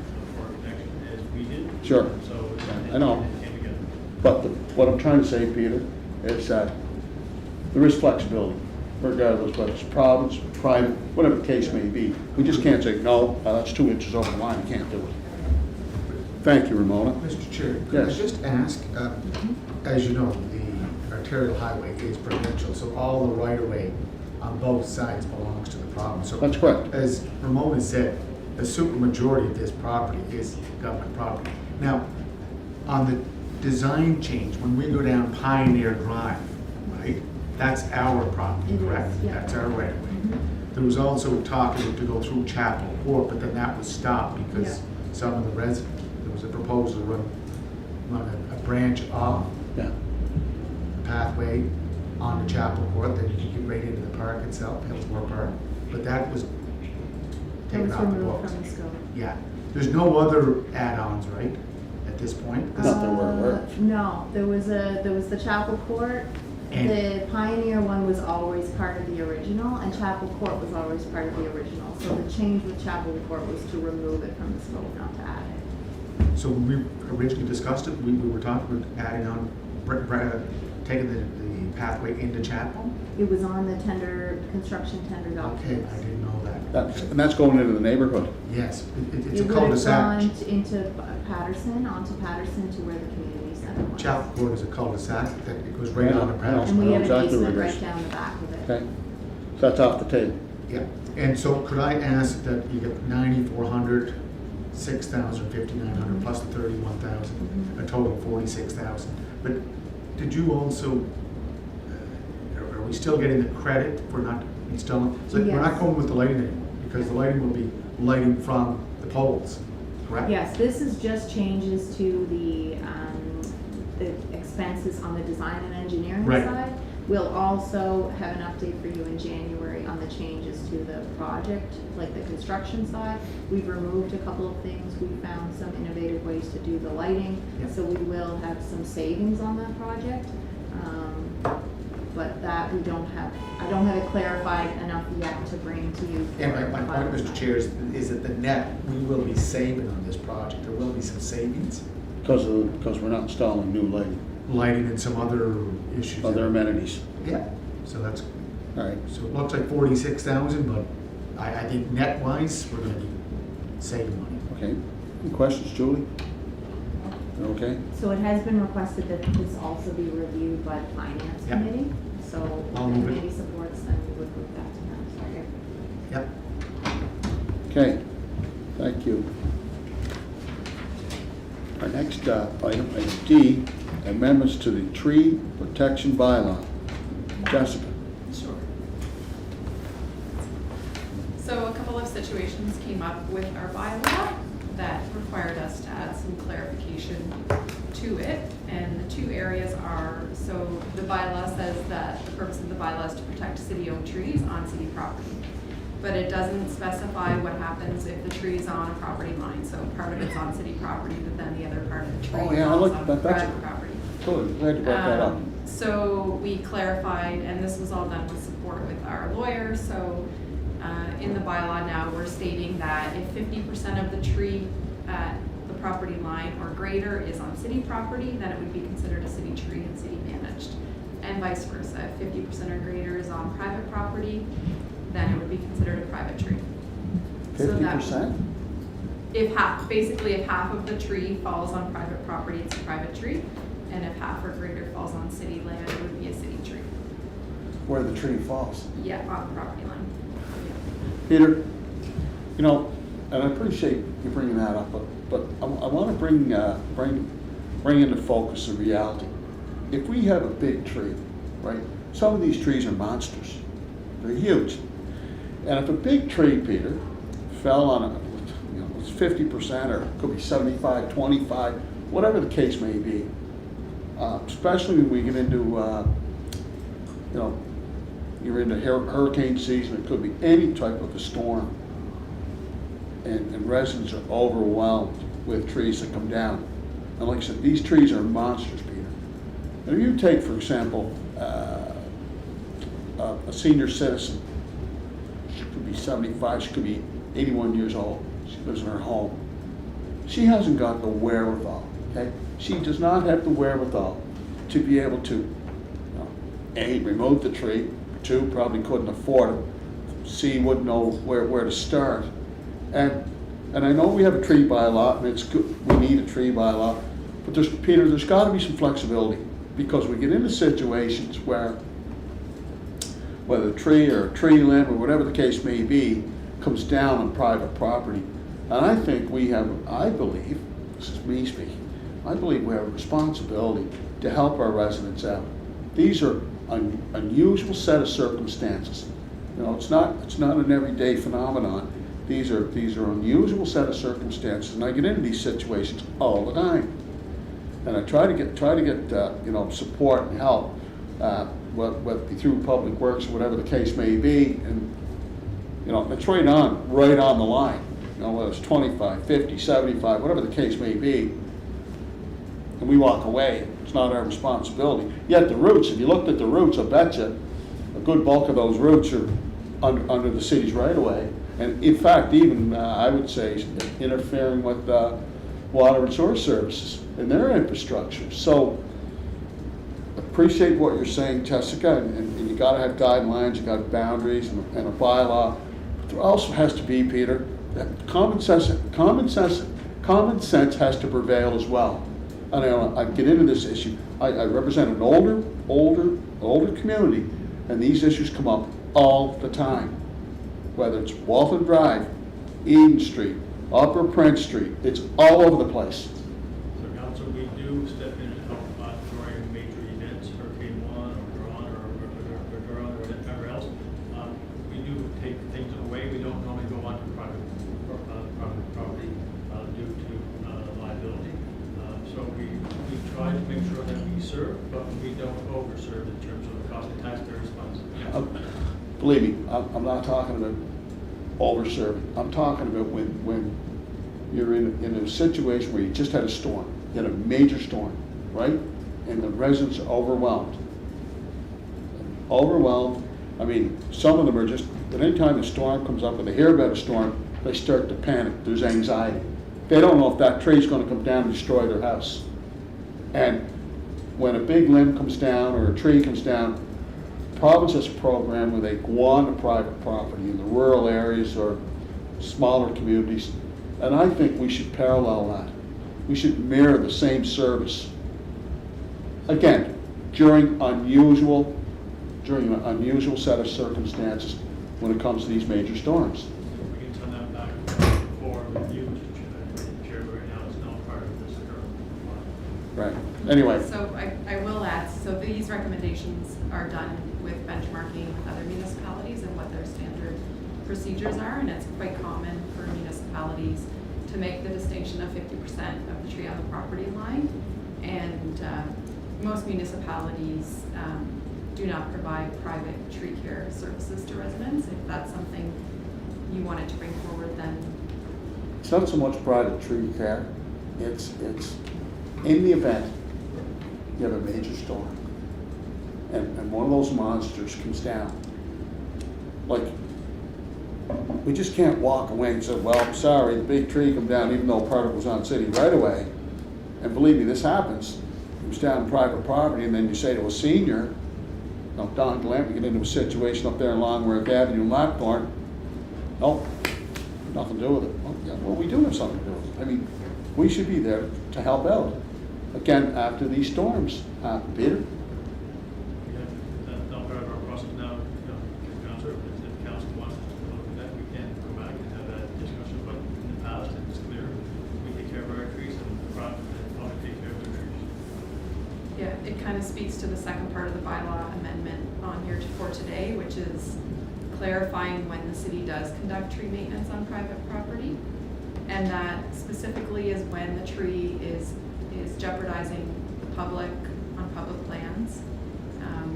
connection as we did. Sure. So I know. it came together. But what I'm trying to say, Peter, is that there is flexibility, regardless whether it's province, private, whatever the case may be. We just can't say, no, that's 2 inches over the line, you can't do it. Thank you, Ramona. Mr. Chair, could I Yes. just ask, as you know, the arterial highway is provincial, so all the right-of-way on both sides belongs to the province. So That's correct. as Ramona said, the supermajority of this property is government property. Now, on the design change, when we go down Pioneer Drive, right, that's our property, It is, correct? yeah. That's our right-of-way. Mhm. There was also talk to go through Chapel Court, but then that was stopped because Yeah. some of the residents, there was a proposal to run a branch off Yeah. the pathway onto Chapel Court, then you could get right into the park itself, Hillsborough Park, but that was It taken was off the removed books. from the scope. Yeah, there's no other add-ons, right, at this point? Not that we're aware of. No, there was the Chapel Court. And- The Pioneer one was always part of the original, and Chapel Court was always part of the original. So the change with Chapel Court was to remove it from the scope, not to add it. So when we originally discussed it, we were talking about adding on, taking the pathway into Chapel? It was on the construction tender Okay, documents. I didn't know that. And that's going into the neighborhood. Yes, it's a It would have cul-de-sac. gone into Patterson, onto Patterson to where the community center was. Chapel Court is a cul-de-sac that it goes right Yeah, on the I know. Patterson. And we have an Exactly easement where it right is. down the back of it. Okay? So that's off the table. Yeah, and so could I ask that you get 9,400, 6,000, 5,900 plus the 31,000, a total of 46,000. But did you also, are we still getting the credit for not installing? So we're not Yes. going with the lighting anymore, because the lighting will be lighting from the poles, correct? Yes, this is just changes to the expenses on the design and engineering Right. side. We'll also have an update for you in January on the changes to the project, like the construction side. We've removed a couple of things. We found some innovative ways to do the lighting. Yeah. So we will have some savings on that project. But that I don't have it clarified enough yet to bring to you. And for my final point, Mr. sign. Chair, is that the net, we will be saving on this project. There will be some savings, Because we're not installing new lighting and some other issues. other amenities. Yeah, so that's, All right. so it looks like 46,000, but I think net-wise, we're gonna be saving money. Okay. Any questions, Julie? Okay. So it has been requested that this also be reviewed by the finance Yep. committee. So I'll if move the it. committee supports, then we would move that to them. Yep. Okay. Thank you. Our next item is D, amendments to the tree protection bylaw. Jessica? Sure. couple of situations came up with our bylaw that required us to add some clarification to it. And the two areas are, so the bylaw says that the purpose of the bylaw is to protect city-owned trees on city property. But it doesn't specify what happens if the tree is on a property line. So part of it's on city property, but then the other part of the tree Oh, yeah, I falls looked- on that's private a- property. Good, glad you brought that up. So we clarified, and this was all done with support with our lawyer, so in the bylaw now, we're stating that if 50% of the tree at the property line or greater is on city property, then it would be considered a city tree and city managed. And vice versa, if 50% or greater is on private property, then it would be considered a private tree. So that- 50%? If half of the tree falls on private property, it's a private tree. And if half or greater falls on city land, it would be a city tree. Where the tree falls. Yeah, on the property line. Peter, you know, and I appreciate you bringing that up, but I want to bring into focus the reality. If we have a big tree, right, some of these trees are monsters. They're huge. And if a big tree, Peter, fell on a, you know, it's 50% or it could be 75, 25, whatever the case may be, especially when we get into, you know, you're into hurricane season, it could be any type of a storm, and residents are overwhelmed with trees that come down. And like I said, these trees are monsters, Peter. And if you take, for example, a senior citizen, she could be 75, she could be 81 years old, she lives in her home. She hasn't got the wherewithal, okay? She does not have the wherewithal to be able to, you know, A, remove the tree, 2, probably couldn't afford it, C, wouldn't know where to start. And I know we have a tree bylaw, and it's good, we need a tree bylaw, but Peter, there's gotta be some flexibility, because we get into situations where, whether a tree or a tree limb or whatever the case may be, comes down on private property. And I think we have, I believe, this is me speaking, I believe we have a responsibility to help our residents out. These are an unusual set of circumstances. You know, it's not an everyday phenomenon. These are unusual set of circumstances, and I get into these situations all the time. And I try to get you know, support and help, whether it be through Public Works or whatever the case may be. And you know, it's right on the line. You know, whether it's 25, 50, 75, whatever the case may be, and we walk away. It's not our responsibility. Yet the roots, if you looked at the roots, I bet you a good bulk of those roots are under the city's right of way. And in fact, even I would say interfering with water and sewer services and their infrastructure. So appreciate what you're saying, Jessica, and you gotta have guidelines, you got boundaries and a bylaw. But there also has to be, Peter, that common sense has to prevail as well. And I get into this issue. I represent an older community, and these issues come up all the time. Whether it's Waltham Drive, Eden Street, Upper Prince Street, it's all over the place. So council, we do step in and help during major events, Hurricane One or Duran or whatever else. We do take things away. We don't normally go onto private property due to liability. So we try to make sure that we serve, but we don't overserve in terms of the cost of taxpayers' funds. Believe me, I'm not talking about over-serving. I'm talking about when you're in a situation where you just had a storm, you had a major storm, right? And the residents are overwhelmed. I mean, some of them are just, at any time a storm comes up and they hear about a storm, they start to panic. There's anxiety. They don't know if that tree's going to come down and destroy their house. And when a big limb comes down or a tree comes down, the province has a program where they go on to private property in the rural areas or smaller communities. And I think we should parallel that. We should mirror the same service. Again, during an unusual set of circumstances when it comes to these major storms. We can send that back for review, Mr. Chair, but right now it's not part of this current. Right. Anyway. So I will add, so these recommendations are done with benchmarking with other municipalities and what their standard procedures are, and it's quite common for municipalities to make the distinction of 50% of the tree on the property line. And most municipalities do not provide private tree care services to residents. If that's something you wanted to bring forward, then It's not so much private tree care, it's in the event you have a major storm and one of those monsters comes down. Like, we just can't walk away and say, well, I'm sorry, the big tree come down, even though part of it was on city right away. And believe me, this happens. It was down on private property, and then you say to a senior, no, Don Glenn, we get into a situation up there in Longworth Avenue, Lockthorne. Nope, nothing to do with it. Well, yeah, well, we do have something to do with it. I mean, we should be there to help out. Again, after these storms happen, Peter? Yeah, that's not part of our process now, Councillor, if council wants to look at that, we can go back and have that discussion, but in the past, it's clear, we take care of our trees and the public take care of their trees. yeah, it kind of speaks to the second part of the bylaw amendment on here for today, which is clarifying when the city does conduct tree maintenance on private property. And that specifically is when the tree is jeopardizing the public on public lands.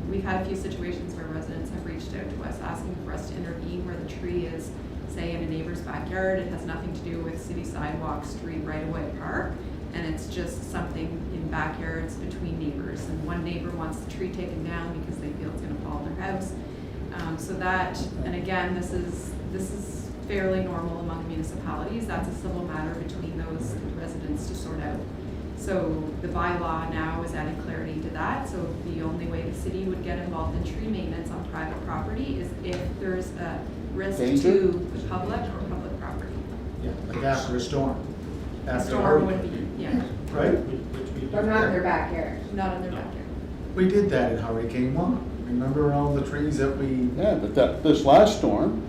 We've had a few situations where residents have reached out to us asking for us to intervene where the tree is, say, in a neighbor's backyard. It has nothing to do with city sidewalk, street, right-of-way, park, and it's just something in backyards between neighbors. And one neighbor wants the tree taken down because they feel it's going to fall on their house. So that, and again, this is fairly normal among municipalities. That's a civil matter between those residents to sort out. So the bylaw now is adding clarity to that. So the only way the city would get involved in tree maintenance on private property is if there's a risk Danger? to the public or public property. Yeah, like after a storm. A After a storm would hurricane. be, yeah, Right? Which we do. But not in their backyard. not in their backyard. We did that in Hurricane 1. Remember all the trees that we, Yeah, but this last storm,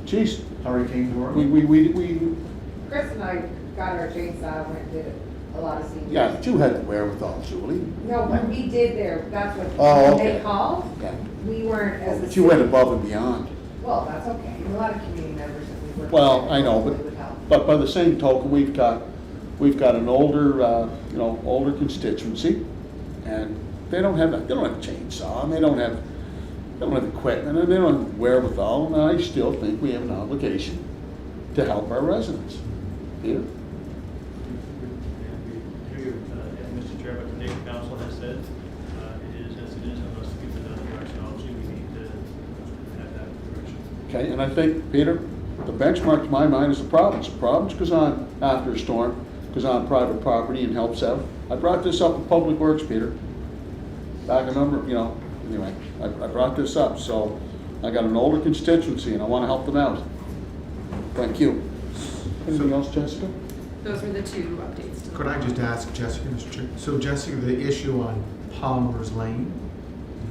geez, Hurricane Dora? we Chris and I got our chainsaw and went and did a lot of seniors. yeah, but you had the wherewithal, Julie. No, but we did there, that's what, Oh, when okay. they called, Yeah. we weren't as a But you went city. above and beyond. Well, that's okay, a lot of community members that we work with. Well, I know, we would help. but by the same token, we've got an older, older constituency, and they don't have a chainsaw, and they don't have equipment, and they don't have wherewithal, and I still think we have an obligation to help our residents. Peter? And we hear you, Mr. Chair, but the council has said, it is as it is, unless we give it another direction, obviously, we need to have that direction. Okay, and I think, Peter, the benchmark to my mind is the province. The province goes on after a storm, goes on private property and helps out. I brought this up in Public Works, Peter. Back a number, anyway, I brought this up, so I got an older constituency and I want to help them out. Thank you. Anything else, Jessica? Those were the two updates to the Could I just ask Jessica, Mr. Chair? So Jessica, the issue on Palmer's Lane,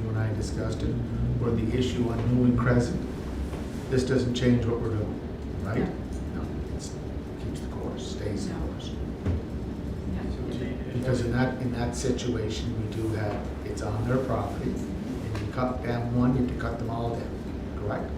you and I discussed it, or the issue on Newman Crescent, this doesn't change what we're doing, right? No. No, it keeps the course, stays the No. course. Yeah. Because in that situation, we do have, it's on their property, and you cut down one, you have to cut them all down, correct?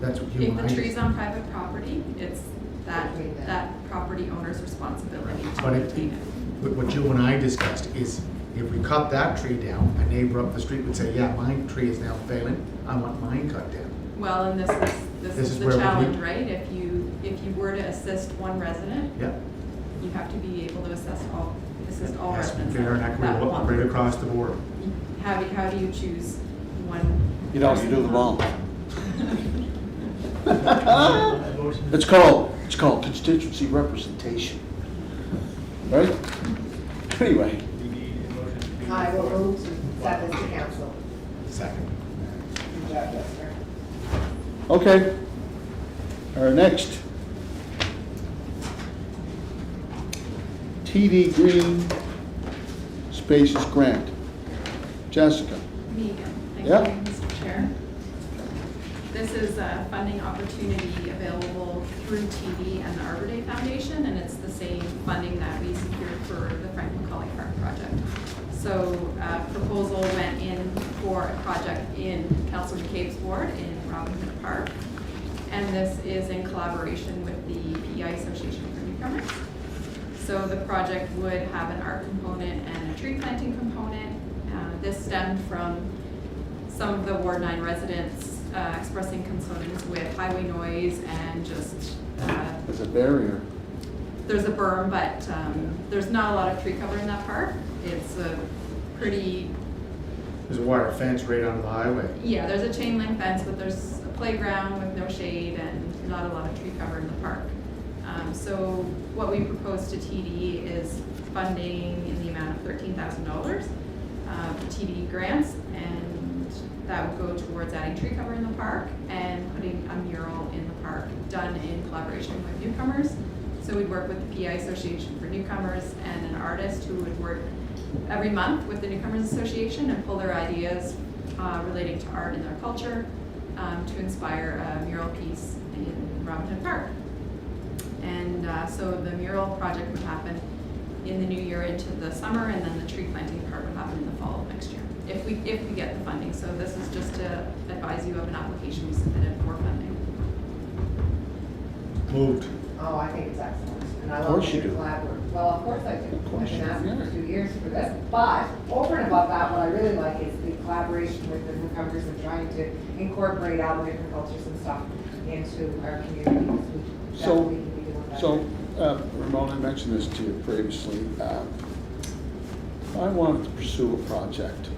That's what you If and I the tree's just- on private property, it's that property owner's responsibility to But maintain it. but what you and I discussed is, if we cut that tree down, a neighbor up the street would say, yeah, my tree is now failing, I want mine cut down. Well, and this This is is the where we challenge, need- right? If you were to assist one resident, Yeah. you have to be able to assist all Has to be residents. fair and that equitable, want. right across the board. How do you choose one? You don't, you person do them all. A motion- It's called constituency representation. Right? Anyway, We need a motion to. I will move to send this to council. Second. Good job, Jessica. okay. Our next TD Green Spaces Grant. Jessica. Me again. Thank Yeah. you, Mr. Chair. This is a funding opportunity available through TD and the Arbor Day Foundation, and it's the same funding that we secured for the Frank McCauley Park project. So a proposal went in for a project in Councillor McCabe's ward in Robin Hood Park. and this is in collaboration with the PEI Association for Newcomers. So the project would have an art component and a tree planting component. This stemmed from some of the Ward 9 residents expressing concerns with highway noise and just There's a barrier. there's a berm, but there's not a lot of tree cover in that park. It's a pretty, There's a wire fence right onto the highway. yeah, there's a chain link fence, but there's a playground with no shade and not a lot of tree cover in the park. So what we propose to TD is funding in the amount of $13,000 TD grants, and that would go towards adding tree cover in the park and putting a mural in the park done in collaboration with newcomers. So we'd work with the PI Association for Newcomers and an artist who would work every month with the Newcomers Association and pull their ideas relating to art and their culture to inspire a mural piece in Robin Hood Park. And so the mural project would happen in the new year into the summer, and then the tree planting part would happen in the fall of next year, if we get the funding. So this is just to advise you of an application we submitted for funding. Moved. Oh, I think it's excellent, and I Of love course that you you're do. collaborative. Well, of course I do. Of course I've you been asking do. for 2 years for this, but over and above that, what I really like is the collaboration with the newcomers and trying to incorporate all the different cultures and stuff into our communities. We So- definitely can be doing that. So, Ramon, I mentioned this to you previously. If I wanted to pursue a project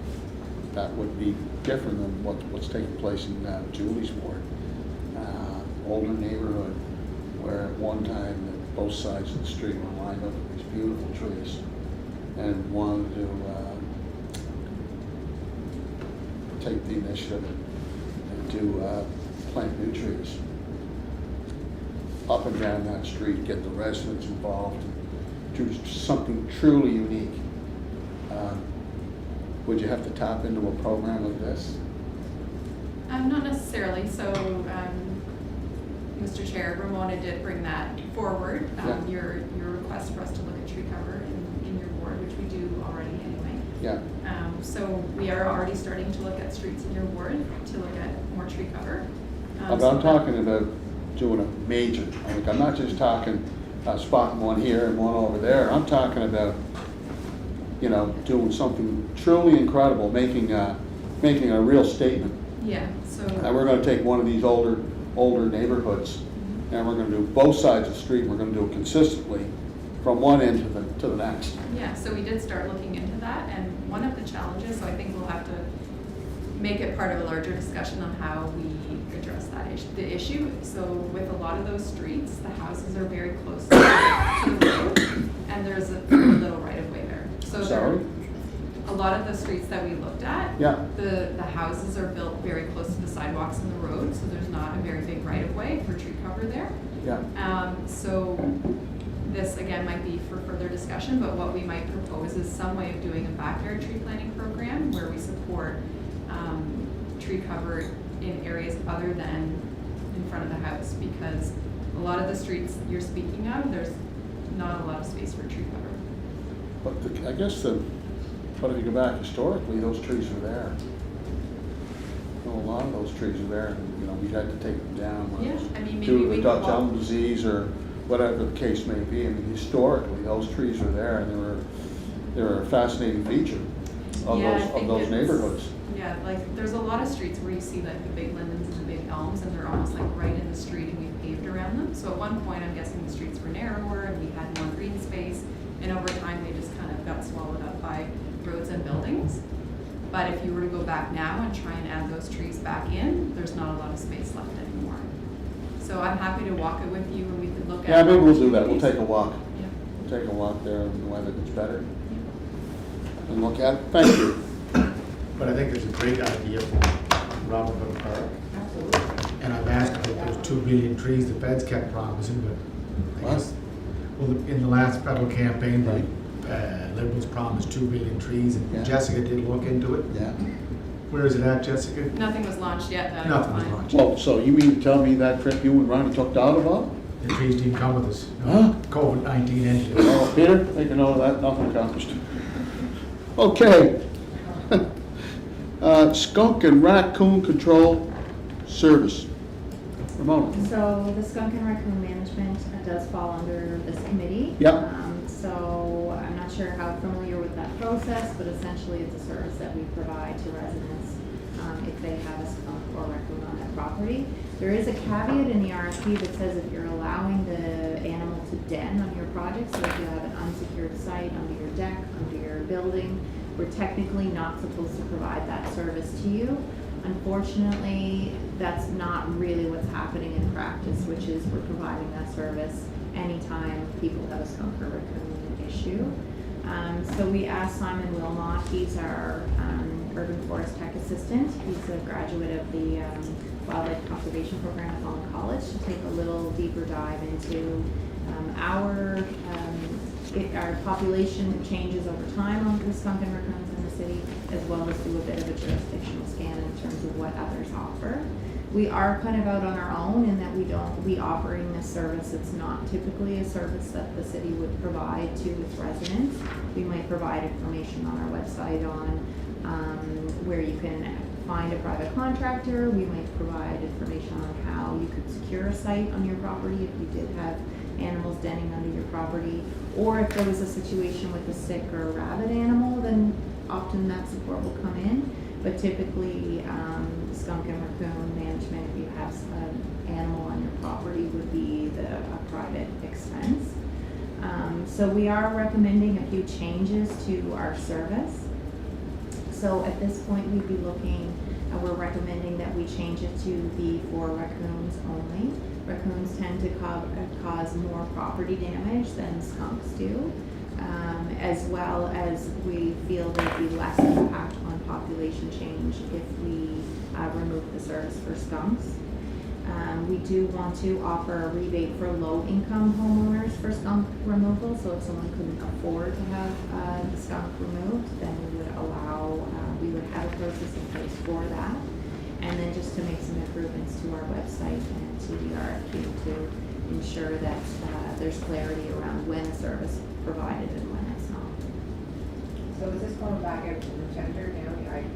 that would be different than what's taking place in Julie's ward, older neighborhood, where at one time both sides of the street were lined up with these beautiful trees, and wanted to take the initiative and to plant new trees up and down that street, get the residents involved, do something truly unique. Would you have to tap into a program like this? Not necessarily. So, Mr. Chair, Ramona did bring that forward, Yeah. your request for us to look at tree cover in your ward, which we do already anyway. Yeah. So we are already starting to look at streets in your ward to look at more tree cover. But So I'm talking about doing a major, like, I'm not just talking spotting one here and one over there. I'm talking about, you know, doing something truly incredible, making a real statement. Yeah, so. And we're gonna take one of these older neighborhoods, and we're gonna do both sides of the street. We're gonna do it consistently from one end to the next. Yeah, so we did start looking into that, and one of the challenges, so I think we'll have to make it part of a larger discussion on how we address that the issue. So with a lot of those streets, the houses are very close to the road, and there's a very little right of way there. So Sorry? a lot of the streets that we looked at, Yeah. the houses are built very close to the sidewalks and the road, so there's not a very big right of way for tree cover there. Yeah. So this again might be for further discussion, but what we might propose is some way of doing a backyard tree planting program where we support tree cover in areas other than in front of the house, because a lot of the streets you're speaking of, there's not a lot of space for tree cover. But but if you go back historically, those trees were there. You know, a lot of those trees are there, and, you know, we had to take them down. when it was Yeah, I mean, maybe due to we the could Dutch walk- elm disease or whatever the case may be. I mean, historically, those trees were there, and they were a fascinating feature of Yeah, I those think it's- neighborhoods. Yeah, like, there's a lot of streets where you see like the big lindens and the big elms, and they're almost like right in the street, and we paved around them. So at one point, I'm guessing the streets were narrower, and we had more green space, and over time, they just kind of got swallowed up by roads and buildings. But if you were to go back now and try and add those trees back in, there's not a lot of space left anymore. So I'm happy to walk it with you, and we could look at. Yeah, maybe we'll do that. We'll take a walk. Yeah. We'll take a walk there when the weather gets better and look at it. Thank you. But I think it's a great idea for Robin Hood Park. Absolutely. And I've asked about those 2 billion trees the feds kept promising, but I guess, well, in the last federal campaign, the Liberals promised 2 billion trees, Yeah. and Jessica did look into it. Yeah. Where is it at, Jessica? Nothing was launched yet, though. Nothing was Fine. launched. Well, so you mean to tell me that trip you and Ronnie took out about? The trees didn't come with us. Huh? COVID-19 ended it. Oh, Peter, make a note of that. Nothing accomplished. Okay. Skunk and raccoon control service. Ramona? So the skunk and raccoon management does fall under this committee. Yep. So I'm not sure how familiar with that process, but essentially it's a service that we provide to residents if they have a skunk or raccoon on their property. There is a caveat in the RFP that says if you're allowing the animal to den on your project, so if you have an unsecured site under your deck, under your building, we're technically not supposed to provide that service to you. Unfortunately, that's not really what's happening in practice, which is we're providing that service anytime people have a skunk or raccoon issue. So we asked Simon Wilmot, he's our urban forest tech assistant. He's a graduate of the wildlife conservation program at Holland College, to take a little deeper dive into our population changes over time on the skunk and raccoons in the city, as well as do a bit of a jurisdictional scan in terms of what others offer. We are kind of out on our own in that we offering this service. It's not typically a service that the city would provide to its residents. We might provide information on our website on where you can find a private contractor. We might provide information on how you could secure a site on your property if you did have animals denning under your property, or if there was a situation with a sick or a rabid animal, then often that support will come in. But typically, skunk and raccoon management, if you have an animal on your property, would be a private expense. So we are recommending a few changes to our service. So at this point, we'd be looking, we're recommending that we change it to be for raccoons only. Raccoons tend to cause more property damage than skunks do, as well as we feel there'd be less impact on population change if we remove the service for skunks. We do want to offer a rebate for low-income homeowners for skunk removal. So if someone couldn't afford to have the skunk removed, then we would have a process in place for that. And then just to make some improvements to our website and to the RFP to ensure that there's clarity around when a service is provided and when it's not. So is this going back out to the tender now?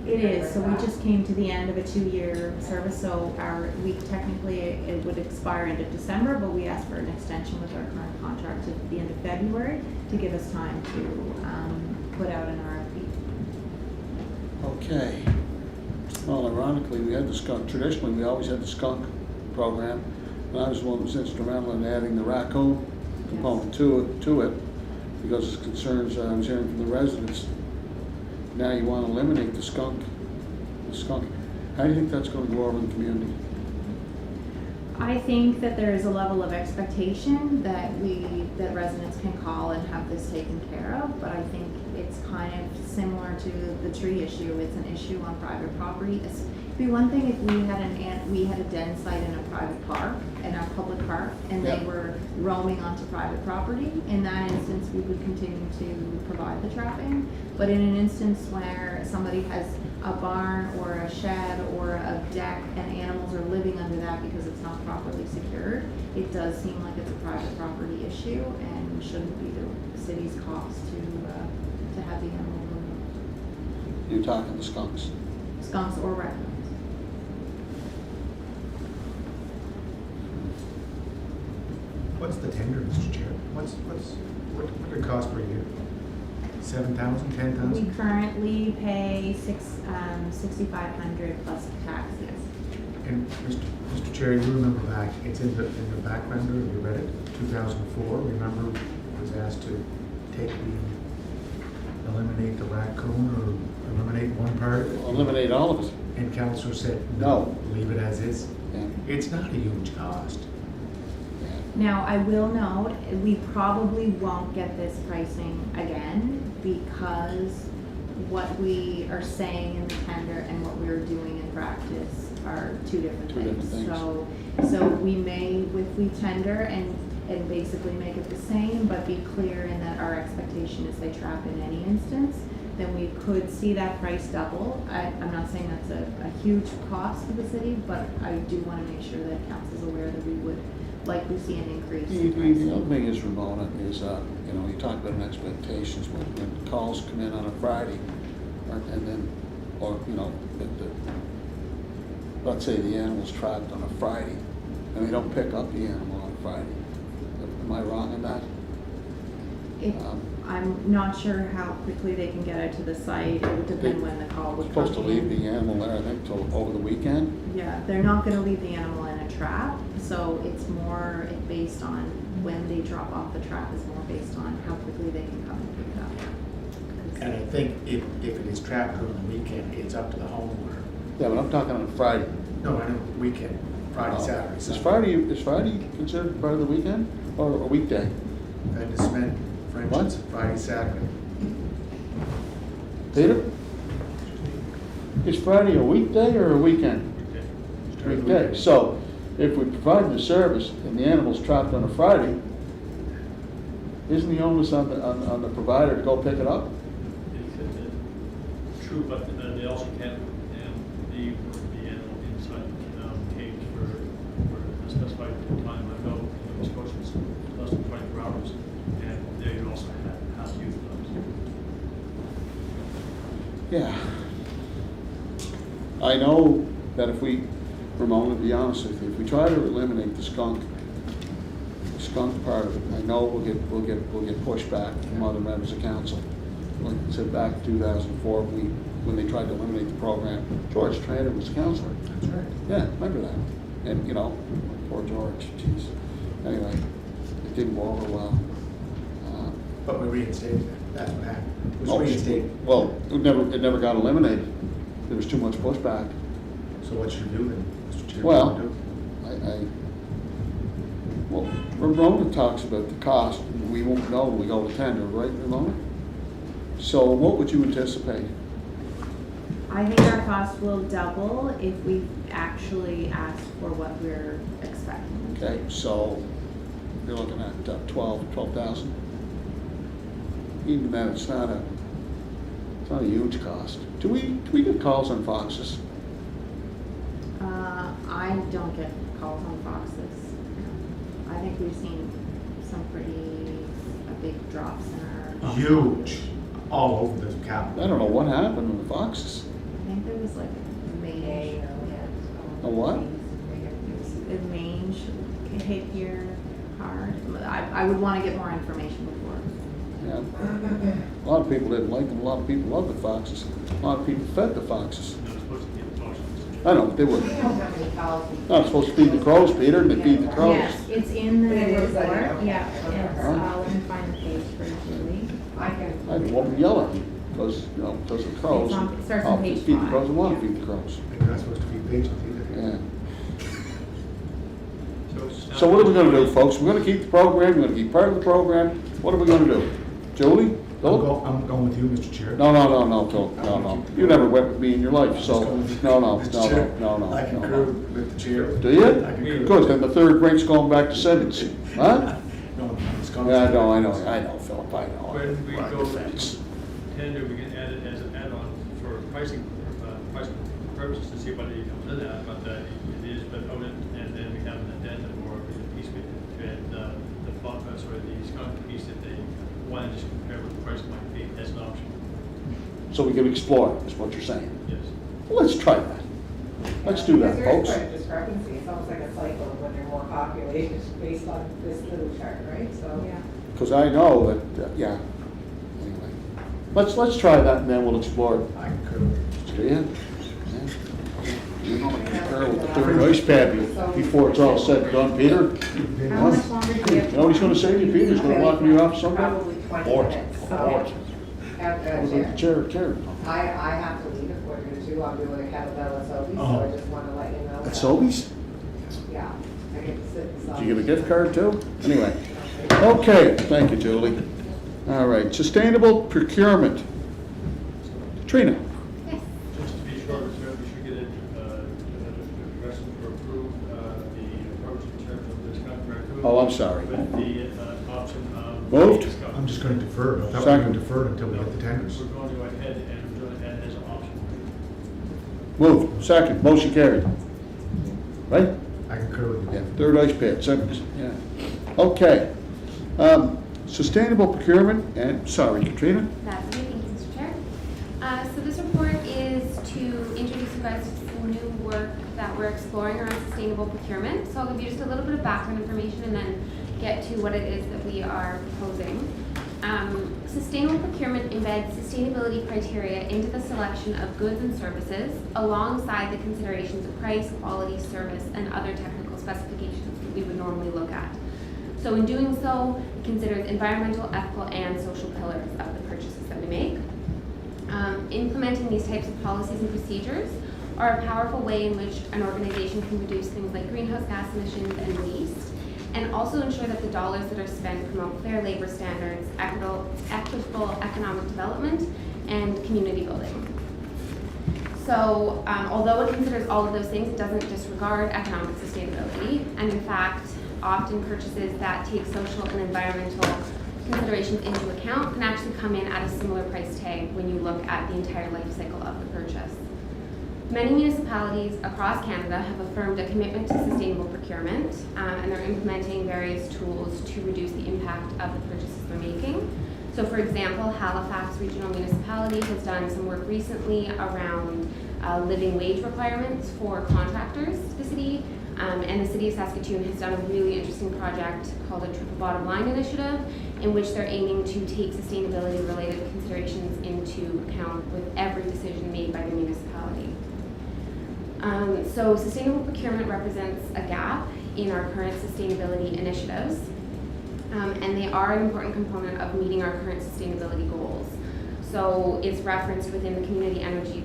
It is, so we just came to the end of a 2-year service, so it would expire end of December, but we asked for an extension with our current contract to the end of February to give us time to put out an RFP. Okay. Well, ironically, we had the skunk, traditionally, we always had the skunk program, and I was the one who was instrumental in adding the raccoon component to it, because of concerns I was hearing from the residents. Now you want to eliminate the skunk. How do you think that's going to go over in the community? I think that there is a level of expectation that residents can call and have this taken care of, but I think it's kind of similar to the tree issue. It's an issue on private property. It'd be one thing if we had a den site in a private park, in a public park, and they were roaming onto private property. In that instance, we would continue to provide the trapping. But in an instance where somebody has a barn or a shed or a deck and animals are living under that because it's not properly secured, it does seem like it's a private property issue and shouldn't be the city's cost to have the animal removed. You're talking the skunks. Skunks or raccoons. What's the tender, Mr. Chair? What did it cost per year? 7,000, 10,000? We currently pay $6,500 plus taxes. And Mr. Chair, you remember back, it's in the background, you read it, 2004, remember, it was asked to eliminate the raccoon or eliminate one part? Eliminate all of it. And council said, No. Leave it as is. Yeah. It's not a huge cost. Now, I will note, we probably won't get this pricing again because what we are saying in the tender and what we're doing in practice are two different things. So we may, if we tender and basically make it the same, but be clear in that our expectation is they trap in any instance, then we could see that price double. I'm not saying that's a huge cost to the city, but I do want to make sure that council's aware that we would likely see an increase in The other pricing. thing is, Ramona, is, you talk about an expectations when calls come in on a Friday, and then, or, let's say the animal's trapped on a Friday, and they don't pick up the animal on Friday. Am I wrong in that? I'm not sure how quickly they can get out to the site. It would depend when the call would come Supposed to leave in. the animal there, I think, till over the weekend. Yeah, they're not gonna leave the animal in a trap, so it's more based on when they drop off the trap is more based on how quickly they can come and pick it up. And I think if it is trapped during the weekend, it's up to the homeowner. Yeah, but I'm talking on Friday. No, I know, weekend, Friday, Saturday, Is Sunday. Is Friday considered part of the weekend or a weekday? If I had to spend, for instance, Friday, Saturday. Peter? Is Friday a weekday or a weekend? Okay. Weekday. So if we provide the service and the animal's trapped on a Friday, isn't the onus on the provider to go pick it up? True, but they also can't leave the animal inside the cage for a specified time. I know in Wisconsin it's less than 24 hours, and they also have to use those. Yeah. I know that if we, Ramona, to be honest with you, if we try to eliminate the skunk part of it, I know we'll get pushback from other members of council. Like I said, back in 2004, when they tried to eliminate the program, George Trainer was the counselor. That's right. Yeah, remember that. And, you know, poor George, jeez. Anyway, it didn't go over well. But we reinstated it, that's what happened. It was Oh, reinstated. well, it never got eliminated. There was too much pushback. So what should we do then, Mr. Chair? Well, What do well, Ramona talks about the cost, and we won't know when we go to tender, right, Ramona? So what would you anticipate? I think our cost will double if we actually ask for what we're expecting. Okay, so you're looking at 12,000. Even then, it's not a huge cost. Do we get calls on foxes? I don't get calls on foxes. I think we've seen some pretty big drops in our. Huge, all over the capital. I don't know what happened with the foxes. I think there was like mange. A what? A mange hit here hard. I would want to get more information before. Yeah. A lot of people didn't like them. A lot of people loved the foxes. A lot of people fed the foxes. They're supposed to be cautious. I know, they were We don't have any calls. not supposed to feed the crows, Peter, and they feed the crows. Yes, it's in the It is, I report. know. Yeah, it's, Huh? let me find the page for Julie. I can. I had a woman yell at me because of the crows. It's on- it starts on Oh, page feed the 5. crows, I want Yeah. to feed the crows. You're not supposed to be patient either. Yeah. It's So what are we gonna do, folks? We're gonna keep the program, we're gonna keep part of the program. What are we gonna do? Julie? Philip? I'm going with you, Mr. Chair. No, Philip, no. You never went with me in your life, so, no. I concur with the chair. Do you? I concur. Good, then the third rank's going back to Signage, huh? No, it's gone. Yeah, no, I know, Philip, I know. When we We're on go defense. tender, we can add it as an add-on for pricing purposes to see what it comes in at, but it is, but own it, and then we have an addendum or a piece with it, and the skunk piece that they want to just compare what the price might be, that's an option. So we can explore, is what you're saying. Yes. Well, let's try that. Let's do that, Because there is folks. quite a discrepancy, it's almost like a cycle when they're more populated based on this little chart, right? So. Yeah. Because I know that, yeah. Anyway, let's try that and then we'll explore it. I concur. Do you? Yeah. You know, concur with the third ice pad before it's all said and done, Peter. How much longer do you have? You know what he's gonna say to you, Peter? He's gonna lock me off someday? Probably 20 Abort. minutes, so. Abort. Chair. I have to leave at 1:45. I'm doing a kettlebell at Sobeys, so I Oh. just wanna let you know. At that. Sobeys? Yeah, I get to sit in Did you get a Sobeys. gift card too? Anyway. Okay, thank you, Julie. All right, sustainable procurement. Trina? Yes. Just to be sure, we should get a direction to approve the approach in terms of this contract. Oh, I'm sorry. With the option of. Moved. I'm just going to defer. I thought we were Second. going to defer until we get the tenders. We're going to go ahead and do it as an option. Moved. Second. Motion carried. Right? I concur with you. Yeah, third ice pad, second, yeah. Okay. Sustainable procurement, and, sorry, Katrina? That's okay, thank you, Mr. Chair. So this report is to introduce you guys to some new work that we're exploring around sustainable procurement. So I'll give you just a little bit of background information and then get to what it is that we are proposing. Sustainable procurement embeds sustainability criteria into the selection of goods and services alongside the considerations of price, quality, service, and other technical specifications that we would normally look at. So in doing so, it considers environmental, ethical, and social pillars of the purchases that we make. Implementing these types of policies and procedures are a powerful way in which an organization can reduce things like greenhouse gas emissions and waste, and also ensure that the dollars that are spent promote fair labor standards, equitable economic development, and community building. So although it considers all of those things, it doesn't disregard economic sustainability, and in fact, often purchases that take social and environmental considerations into account can actually come in at a similar price tag when you look at the entire life cycle of the purchase. Many municipalities across Canada have affirmed a commitment to sustainable procurement, and they're implementing various tools to reduce the impact of the purchases they're making. So for example, Halifax Regional Municipality has done some work recently around living wage requirements for contractors to the city, and the City of Saskatoon has done a really interesting project called a Triple Bottom Line Initiative, in which they're aiming to take sustainability-related considerations into account with every decision made by the municipality. So sustainable procurement represents a gap in our current sustainability initiatives, and they are an important component of meeting our current sustainability goals. So it's referenced within the community energy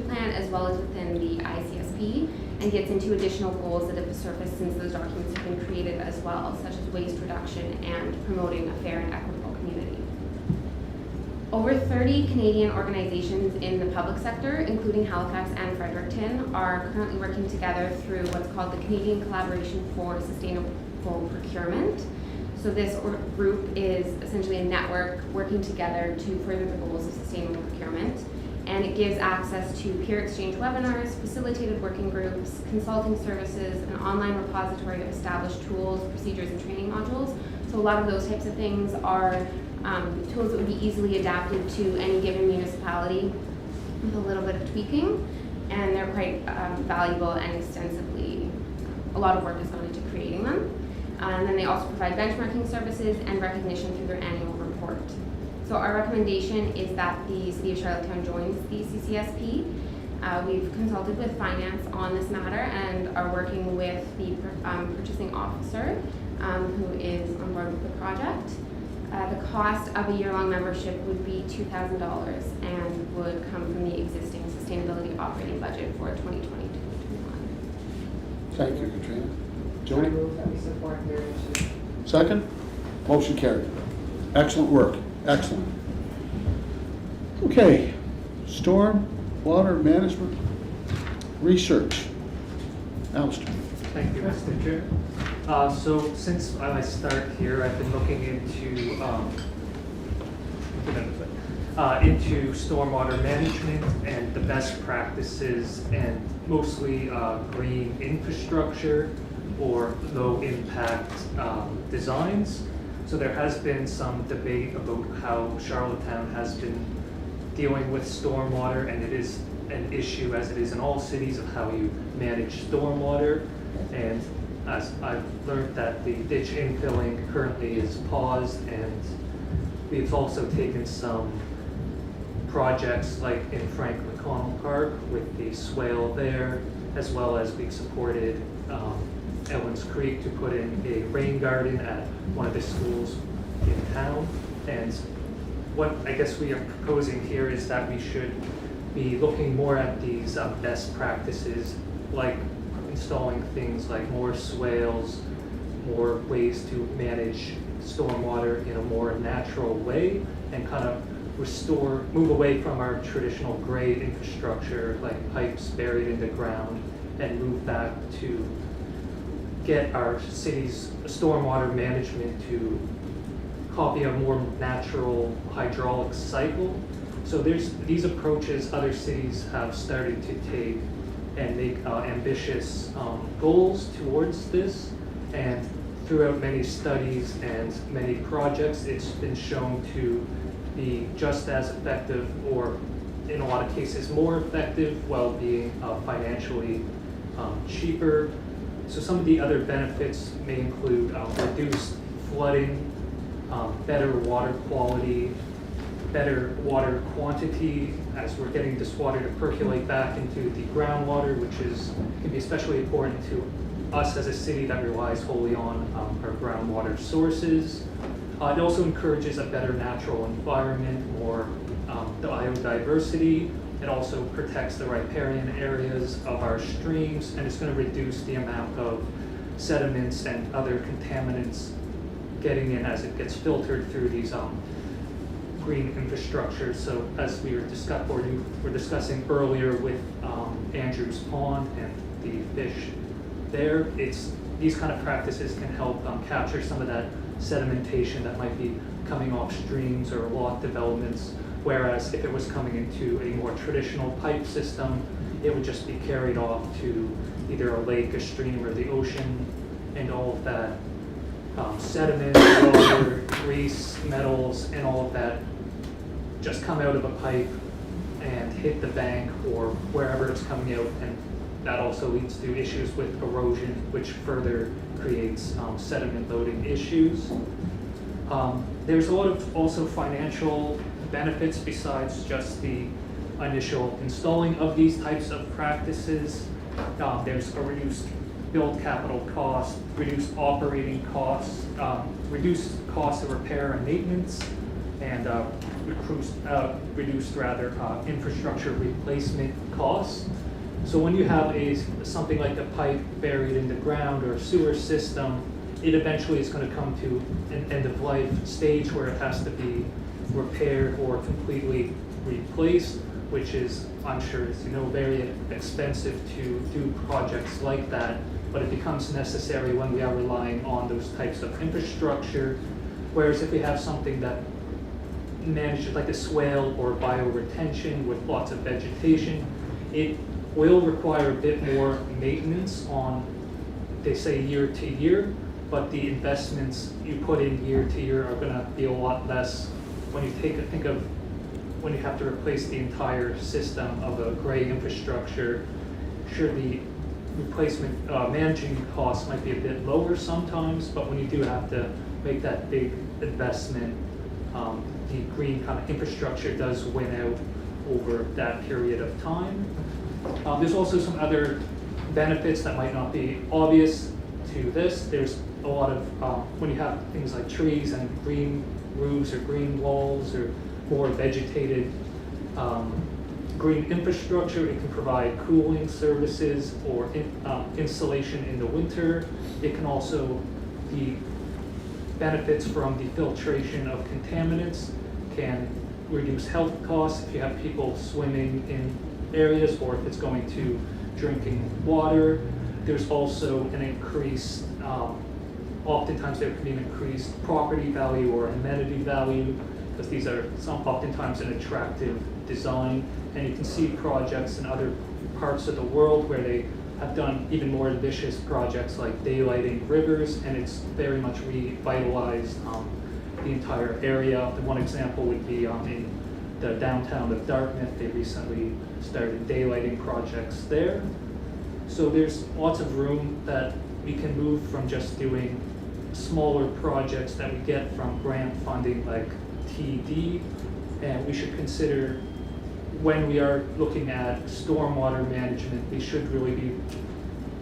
plan, as well as within the ICSP, and gets into additional goals that have surfaced since those documents have been created as well, such as waste reduction and promoting a fair and equitable community. Over 30 Canadian organizations in the public sector, including Halifax and Fredericton, are currently working together through what's called the Canadian Collaboration for Sustainable Procurement. So this group is essentially a network working together to further the goals of sustainable procurement. And it gives access to peer exchange webinars, facilitated working groups, consulting services, an online repository of established tools, procedures, and training modules. So a lot of those types of things are tools that would be easily adapted to any given municipality with a little bit of tweaking. And they're quite valuable, and extensively, a lot of work has gone into creating them. And then they also provide benchmarking services and recognition through their annual report. So our recommendation is that the City of Cheryltown joins the CCSP. We've consulted with finance on this matter and are working with the purchasing officer who is on board with the project. The cost of a year-long membership would be $2,000 and would come from the existing sustainability operating budget for 2020-2021. Thank you, Katrina. I Jody? move that we support their initiative. Second? Motion carried. Excellent work. Excellent. Okay, storm water management research. Alistair. Thank you, Mr. Chair. So since I start here, I've been looking into stormwater management and the best practices, and mostly green infrastructure or low impact designs. So there has been some debate about how Cheryltown has been dealing with stormwater, and it is an issue, as it is in all cities, of how you manage stormwater. And as I've learned that the ditch infilling currently is paused, and we've also taken some projects like in Frank McConnell Park with the swale there, as well as we've supported Owens Creek to put in a rain garden at one of the schools in town. And what I guess we are proposing here is that we should be looking more at these best practices, like installing things like more swales, more ways to manage stormwater in a more natural way, and kind of move away from our traditional gray infrastructure like pipes buried in the ground, and move back to get our city's stormwater management to copy a more natural hydraulic cycle. So there's these approaches other cities have started to take and make ambitious goals towards this. And throughout many studies and many projects, it's been shown to be just as effective, or in a lot of cases more effective while being financially cheaper. So some of the other benefits may include reduced flooding, better water quality, better water quantity as we're getting this water to percolate back into the groundwater, which can be especially important to us as a city that relies wholly on our groundwater sources. It also encourages a better natural environment, more biodiversity. It also protects the riparian areas of our streams, and it's going to reduce the amount of sediments and other contaminants getting in as it gets filtered through these green infrastructure. So as we were discussing earlier with Andrews Pond and the fish there, these kind of practices can help capture some of that sedimentation that might be coming off streams or lock developments, whereas if it was coming into a more traditional pipe system, it would just be carried off to either a lake, a stream, or the ocean, and all of that sediment, water, grease, metals, and all of that just come out of a pipe and hit the bank or wherever it's coming out, and that also leads to issues with erosion, which further creates sediment loading issues. There's a lot of also financial benefits besides just the initial installing of these types of practices. There's a reduced build capital cost, reduced operating costs, reduced cost of repair and maintenance, and reduced infrastructure replacement costs. So when you have something like a pipe buried in the ground or a sewer system, it eventually is going to come to an end of life stage where it has to be repaired or completely replaced, which is, I'm sure, as you know, very expensive to do projects like that, but it becomes necessary when we are relying on those types of infrastructure. Whereas if we have something that manages like a swale or bioretention with lots of vegetation, it will require a bit more maintenance on, they say, year to year, but the investments you put in year to year are going to be a lot less when you think of when you have to replace the entire system of a gray infrastructure. Sure, the replacement managing costs might be a bit lower sometimes, but when you do have to make that big investment, the green kind of infrastructure does win out over that period of time. There's also some other benefits that might not be obvious to this. There's a lot of, when you have things like trees and green roofs or green walls or more vegetated green infrastructure, it can provide cooling services or insulation in the winter. It can also be benefits from the filtration of contaminants, can reduce health costs if you have people swimming in areas or if it's going to drinking water. There's also an increased, oftentimes there can be an increased property value or amenity value, because these are oftentimes an attractive design. And you can see projects in other parts of the world where they have done even more ambitious projects like daylighting rivers, and it's very much revitalized the entire area. The one example would be in the downtown of Dartmouth. They recently started daylighting projects there. So there's lots of room that we can move from just doing smaller projects that we get from grant funding like TD, and we should consider, when we are looking at stormwater management, we should really be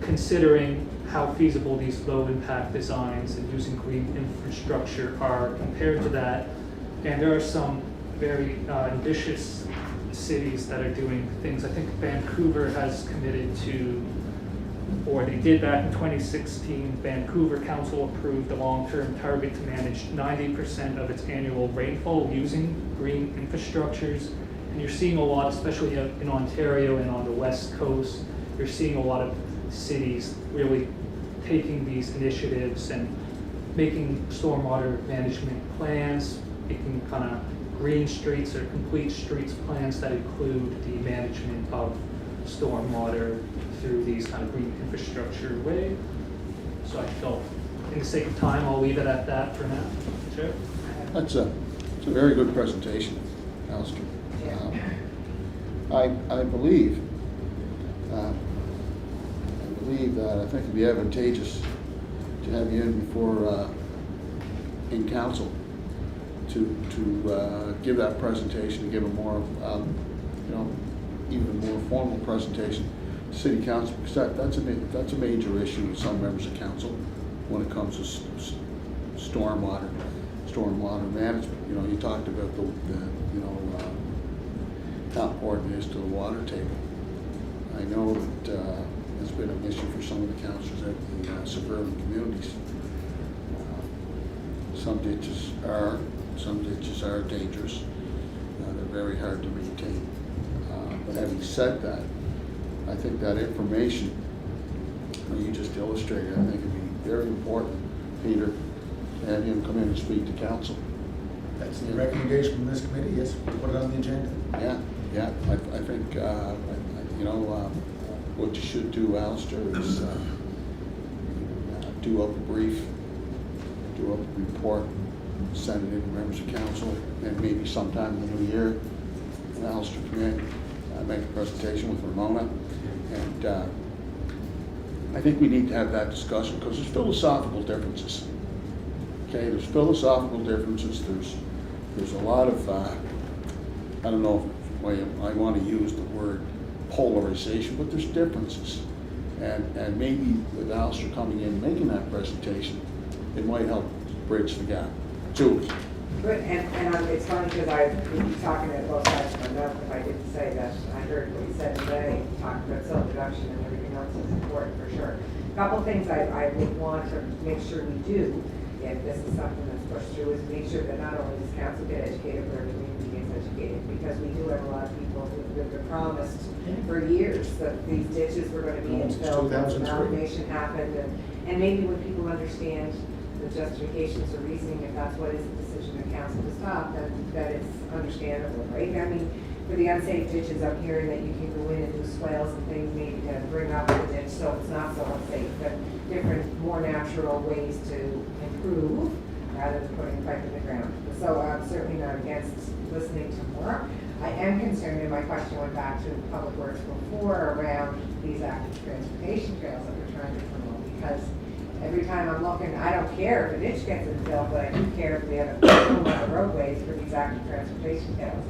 considering how feasible these low impact designs and using green infrastructure are compared to that. And there are some very ambitious cities that are doing things. I think Vancouver has committed to, or they did back in 2016, Vancouver Council approved a long-term target to manage 90% of its annual rainfall using green infrastructures. And you're seeing a lot, especially in Ontario and on the West Coast, you're seeing a lot of cities really taking these initiatives and making stormwater management plans, making kind of green streets or complete streets plans that include the management of stormwater through these kind of green infrastructure way. So I felt, in the sake of time, I'll leave it at that for now. Chair? It's a very good presentation, Alistair. Yeah. I believe that I think it'd be advantageous to have you in before, in council, to give that presentation, to give a more, even more formal presentation to city council, because that's a major issue with some members of council when it comes to stormwater management. You talked about how important it is to the water table. I know that it's been an issue for some of the councillors at the suburban communities. Some ditches are dangerous. They're very hard to maintain. But having said that, I think that information you just illustrated, I think it'd be very important, Peter, to have him come in and speak to council. That's the recommendation from this committee, yes, put it on the agenda. Yeah, I think, what you should do, Alistair, is do up a report, send it in to members of council, and maybe sometime in the new year, Alistair come in, make a presentation with Ramona, and I think we need to have that discussion, because there's philosophical differences. Okay, there's philosophical differences, there's a lot of, I don't know if I want to use the word polarization, but there's differences. And maybe with Alistair coming in and making that presentation, it might help bridge the gap. Julie. Good, and it's funny because I've been talking at both sides of my mouth, if I didn't say that. I heard what you said today, talking about self-deduction and everything else is important for sure. A couple things I would want to make sure we do, if this is something that's pushed through, is make sure that not only does council get educated, but our community gets educated, because we do have a lot of people who have been promised for years that these ditches were going to be infilled, amalgamation happened, and maybe when people understand the justifications or reasoning, if that's what is the decision of council to stop, then that it's understandable, right? I mean, for the unsafe ditches, I'm hearing that you can go in and do swales and things maybe to bring up the ditch so it's not so unsafe, but different, more natural ways to improve rather than putting a pipe in the ground. So I'm certainly not against listening to more. I am concerned, and my question went back to Public Works before around these active transportation trails that we're trying to promote, because every time I'm looking, I don't care if a ditch gets infilled, but I do care if we have a whole lot of roadways for these active transportation trails.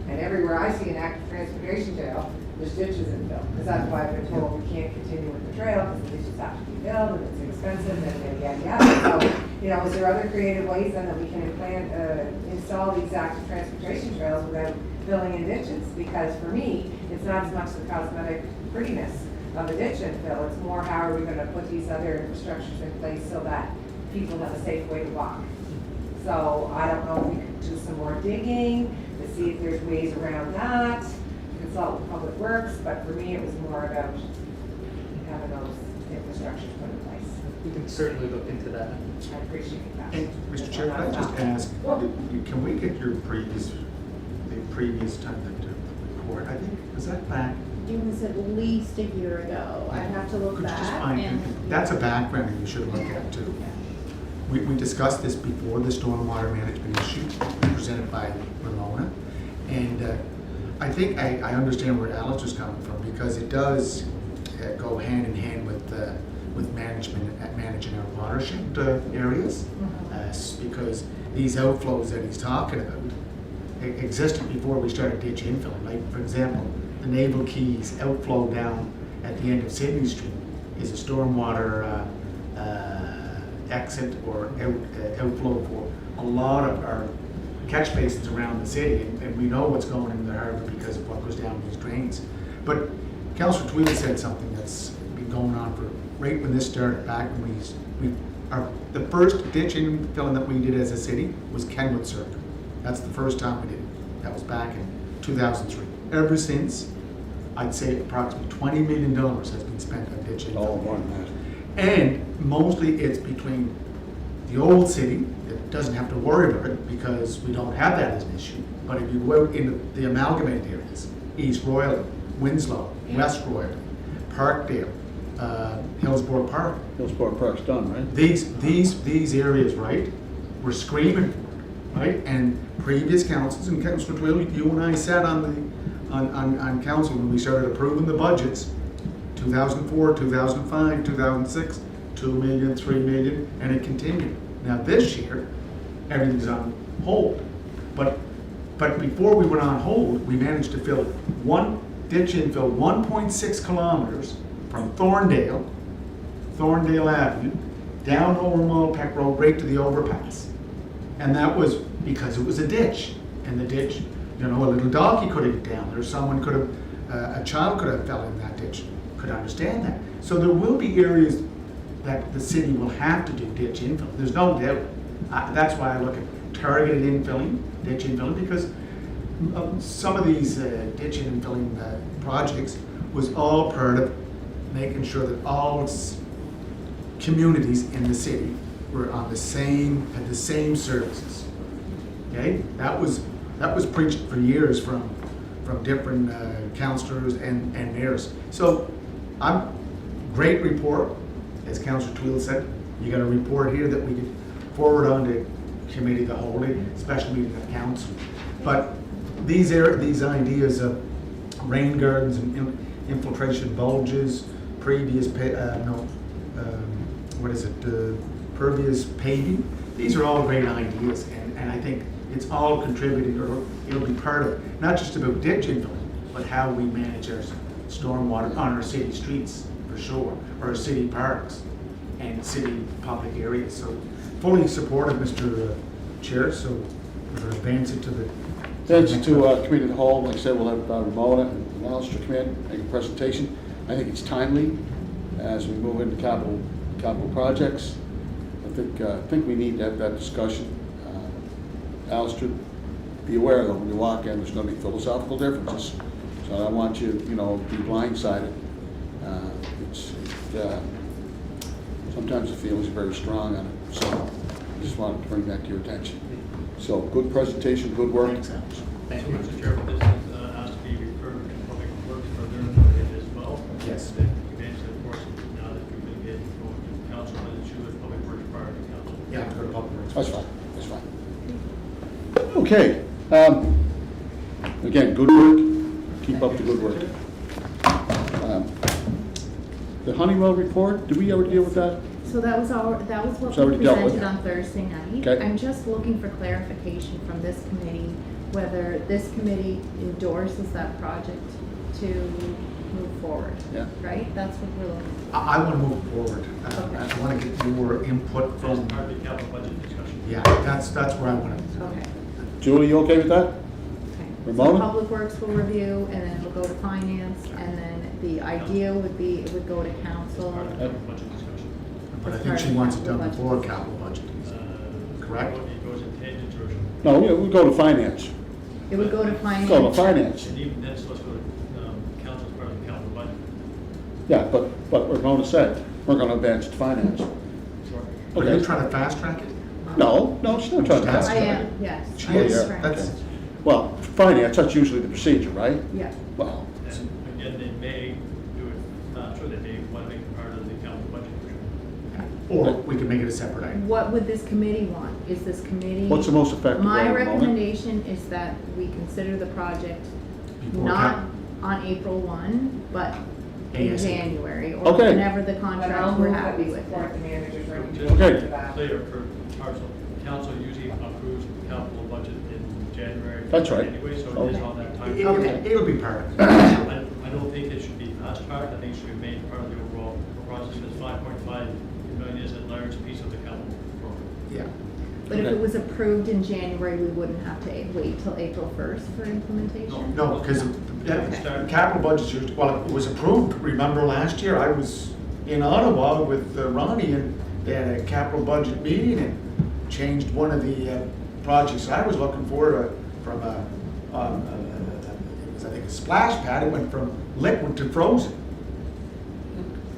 And everywhere I see an active transportation trail, there's ditches infilled, because that's why I've been told we can't continue with the trail because the ditches have to be filled and it's expensive and yada yada. So, is there other creative ways then that we can install these active transportation trails without filling in ditches? Because for me, it's not as much the cosmetic prettiness of a ditch infill, it's more how are we going to put these other infrastructures in place so that people have a safe way to walk. So I don't know if we could do some more digging to see if there's ways around that, consult with Public Works, but for me it was more about having those infrastructures put in place. We can certainly look into that. I appreciate that. And Mr. Chair, can I just ask, can we get your previous time report? I think, was that back? It was at least a year ago. I'd have to look Could you just back. find, And that's a background that you should look at too. We discussed this before, the stormwater management issue presented by Ramona. And I think I understand where Alistair's coming from, because it does go hand in hand with managing our watershed areas. Because these outflows that he's talking about existed before we started ditch infill. Like, for example, the Naval Keys outflow down at the end of Signage Street is a stormwater exit or outflow for a lot of our catch basins around the city, and we know what's going in the harbor because of what goes down these drains. But Councillor Tweedy said something that's been going on for right when this started, back when the first ditch infilling that we did as a city was Kenwood Circuit. That's the first time we did it. That was back in 2003. Ever since, I'd say approximately $20 million has been spent on ditch infill. And mostly it's between the old city that doesn't have to worry about it because we don't have that as an issue. But if you go out into the amalgamated areas, East Royal, Winslow, West Royal, Parkdale, Hillsborough Park. Hillsborough Park's done, right? These areas, right, we're screaming for it. right? And previous councils, and Councillor Twill, you and I sat on council when we started approving the budgets, 2004, 2005, 2006, 2 million, 3 million, and it continued. Now this year, everything's on hold. But before we went on hold, we managed to fill ditch infill 1.6 kilometers from Thorndale Avenue, down over Mulpeck Road, right to the overpass. And that was because it was a ditch. And the ditch, a little doggy could have get down there, someone could have, a child could have fell in that ditch, could understand that. So there will be areas that the city will have to do ditch infill. There's no doubt. That's why I look at targeted infilling, ditch infilling, because some of these ditch infilling projects was all part of making sure that all communities in the city were on the same, had the same services. Okay, that was preached for years from different councillors and mayors. So, great report, as Councillor Twill said. You got a report here that we could forward on to committee the whole, special meeting of council. But these ideas of rain gardens and infiltration bulges, pervious paving. These are all great ideas, and I think it's all contributing, or it'll be part of it. Not just about ditch infilling, but how we manage our stormwater on our city streets, for sure, or our city parks and city public areas. So fully supportive, Mr. Chair, so we're advance it to the... Thanks to committee of the whole. Like I said, we'll have Ramona and Alistair come in, make a presentation. I think it's timely as we move into capital projects. I think we need to have that discussion. Alistair, be aware though, when you walk in, there's going to be philosophical differences. So I don't want you, to be blindsided. Sometimes the feelings are very strong on it. So I just wanted to bring that to your attention. So good presentation, good work. Thanks, Alex. Thank So, you. Mr. Chair, this is asked to be referred to Public Works for their input as well. Yes. That eventually, of course, now that we've been getting going to council, but it should with Public Works prior to council. Yeah, to go to public works. That's fine. That's fine. Okay. Again, good work. Keep up the good work. The Honeywell report. Did we ever deal with that? So that was what It's we already dealt with. presented on Thursday night. Okay. I'm just looking for clarification from this committee, whether this committee endorses that project to move forward. Yeah. Right? That's what we're looking for. I want to move forward. Okay. I want to get your input As from... part of the capital budget discussion. Yeah, that's where I want to... Okay. Julie, you okay with that? Okay. Ramona? So Public Works will review, and then it'll go to finance, and then the idea would be, it would go to As council. part of the capital budget discussion. But I think she wants it done before capital budget. Correct? It goes in tangent or... No, yeah, we'll go to finance. It would go to finance. Go to finance. And even then, so let's go to council as part of the capital budget. Yeah, but Ramona said, we're going to advance to finance. Sure. Are Okay. you trying to fast track it? No, she's not trying to That's I pass it. am, yes. She I is. am correct. That's- Well, finance, that's usually the procedure, right? Yeah. Well, And again, they may do it faster, they may want to make it part of the capital budget. Or we can make it a separate item. What would this committee want? Is this committee? what's the most effective way My at the moment? recommendation is that we consider the project Before not cap- on April 1, but in ASAP. January, or Okay. whenever the But I'll contract we're move that happy we with. support the manager's Just recommendation. Okay. to be clear, for council usually approves the capital budget in January. That's right. Anyway, so it is Okay. on that time. Okay. It'll be part of it. I don't think it should be fast tracked, I think it should be made part of the overall process, because 5.5 million is a large piece of the capital program. Yeah. But if Okay. it was approved in January, we wouldn't have to wait till April 1st for implementation? No, because Okay. capital budgets, it was approved, remember last year, I was in Ottawa with Ronnie, and they had a capital budget meeting and changed one of the projects I was looking for from it was, I think, a splash pad. It went from liquid to frozen.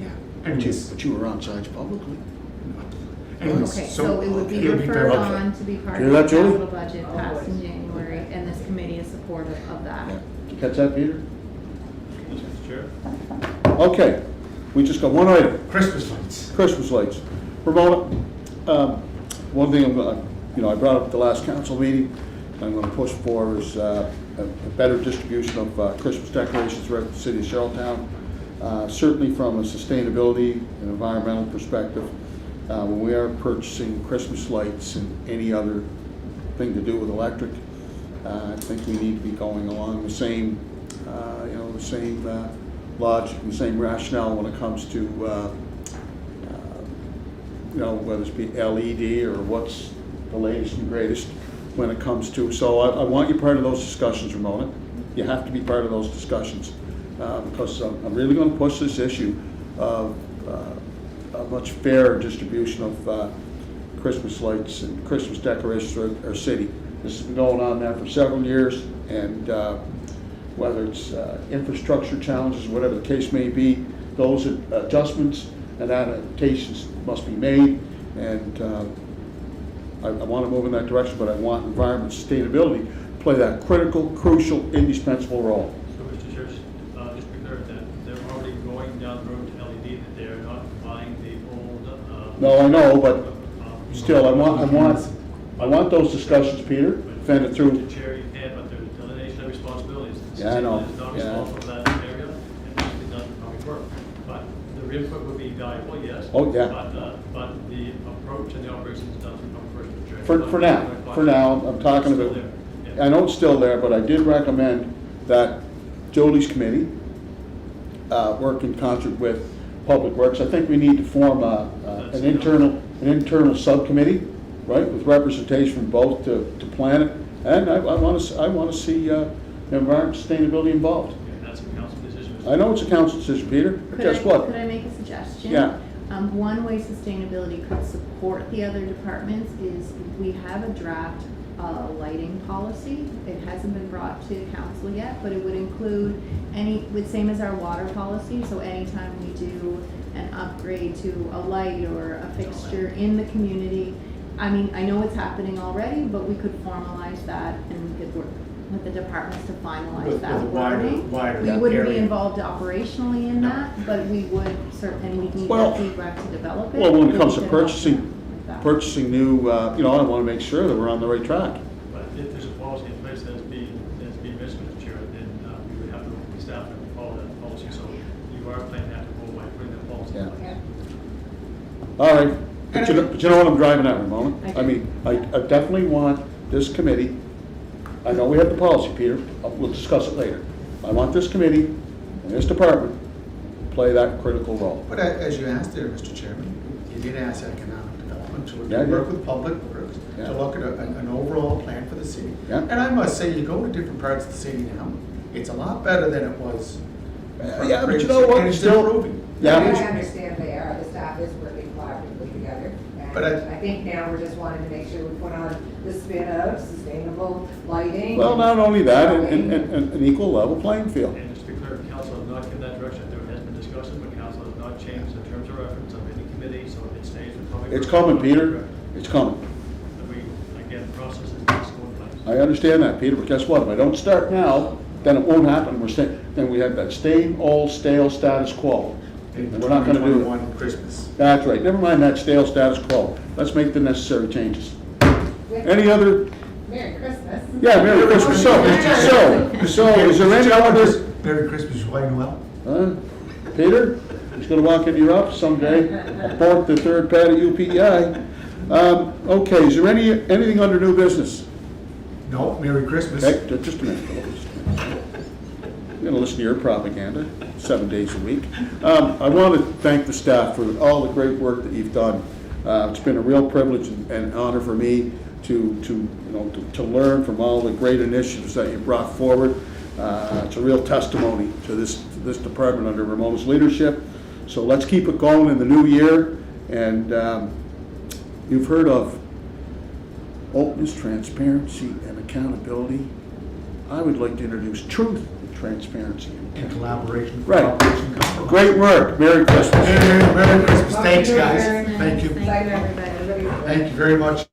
Yeah. And just, But you were on sides publicly. anyways, Okay, so it would be it'll referred very- on to be part Hear of the that, Julie? capital budget passed in January, and this committee is supportive of that. Yeah. Did you catch that, Peter? Mr. Chair? Okay, we just got one item. Christmas lights. Christmas lights. Ramona, one thing I brought up at the last council meeting, I'm going to push for is a better distribution of Christmas decorations throughout the city of Cheryltown. Certainly from a sustainability and environmental perspective, when we are purchasing Christmas lights and any other thing to do with electric, I think we need to be going along the same, the same logic and the same rationale when it comes to, whether it's be LED or what's the latest and greatest when it comes to. So I want you part of those discussions, Ramona. You have to be part of those discussions because I'm really going to push this issue of a much fairer distribution of Christmas lights and Christmas decorations throughout our city. This has been going on now for several years, and whether it's infrastructure challenges, whatever the case may be, those adjustments and adaptations must be made, and I want to move in that direction, but I want environment sustainability to play that critical, crucial, indispensable role. So, Mr. Chair, just be clear that they're already going down the road to LED, that they're not buying the old. No, I know, but still, I want those discussions, Peter. Fend it through. Mr. Chair, you can, but there's delegation of responsibilities. The Yeah, I know. city is not Yeah. responsible for that area, and needs to be done for public work. But the input would be valuable, yes. Oh, yeah. But the approach and the operations is done through public works, Mr. Chair. For now, I'm talking Still about. there. Yeah. I know it's still there, but I did recommend that Jolie's committee work in concert with Public Works. I think we need to form an internal subcommittee, right, with representation from both to plan it. And I want to see environment sustainability involved. Yeah, that's a council decision. Mr. I know it's a council decision, Peter, but guess what? Could I make a suggestion? Yeah. One way sustainability could support the other departments is we have a draft lighting policy. It hasn't been brought to council yet, but it would include same as our water policy. So anytime we do an upgrade to a light or a fixture in the community, I mean, I know it's happening already, but we could formalize that and we could work with the departments to finalize With that a wider wording. We wouldn't be area. involved operationally in No. that, but we would certainly, we need Well- that feedback to develop it. Well, when it comes to We could help purchasing them with that. purchasing new, I want to make sure that we're on the right track. But if there's a policy in place that's being missed, Mr. Chair, then we would have to be staff and follow that policy. So you are planning to have to go by putting that policy in Yeah. place. All right, but you know what I'm driving at, Ramona? I I mean, I definitely want this committee, I know we have the policy, Peter, we'll discuss it later. I want this committee and this department to play that critical role. But as you asked there, Mr. Chairman, you did ask economic development to Yeah, I did. work with Public Works Yeah. to look at an overall plan for the city. Yeah. And I must say, you go to different parts of the city now, it's a lot better than it was. Yeah, but you know what, And it's still- improving. Yeah. I understand they are, the staff is working collaboratively together. But And I think now we're just wanting to make sure we put on the spin of sustainable lighting. Well, not only that, and an equal level playing field. And just to be clear, council has not given that direction. There has been discussion, but council has not changed the terms of reference of any committee, so it stays with public. It's Works. coming, Peter, it's coming. And we, again, the process is needs to go in place. I understand that, Peter, but guess what? If I don't start now, then it won't happen. Then we have that same old stale status quo. And we're not gonna do it. 2021 Christmas. That's right. Never mind that stale status quo. Let's make the necessary changes. Any other? Merry Christmas. Yeah, Merry Christmas. So is there any other? Merry Christmas, Joyeux Noel. Peter, he's gonna walk into your office someday, bork the third pad of UPEI. Okay, is there anything under new business? No, Merry Christmas. Okay, just a minute. I'm gonna listen to your propaganda 7 days a week. I want to thank the staff for all the great work that you've done. It's been a real privilege and honor for me to learn from all the great initiatives that you brought forward. It's a real testimony to this department under Ramona's leadership. So let's keep it going in the new year. And you've heard of openness, transparency, and accountability. I would like to introduce truth, transparency, In collaboration. Right. cooperation, compromise. Great work. Merry Christmas. Merry Christmas. Thanks, guys. Thank you. Thank you. Thank you, everybody. Thank you very much.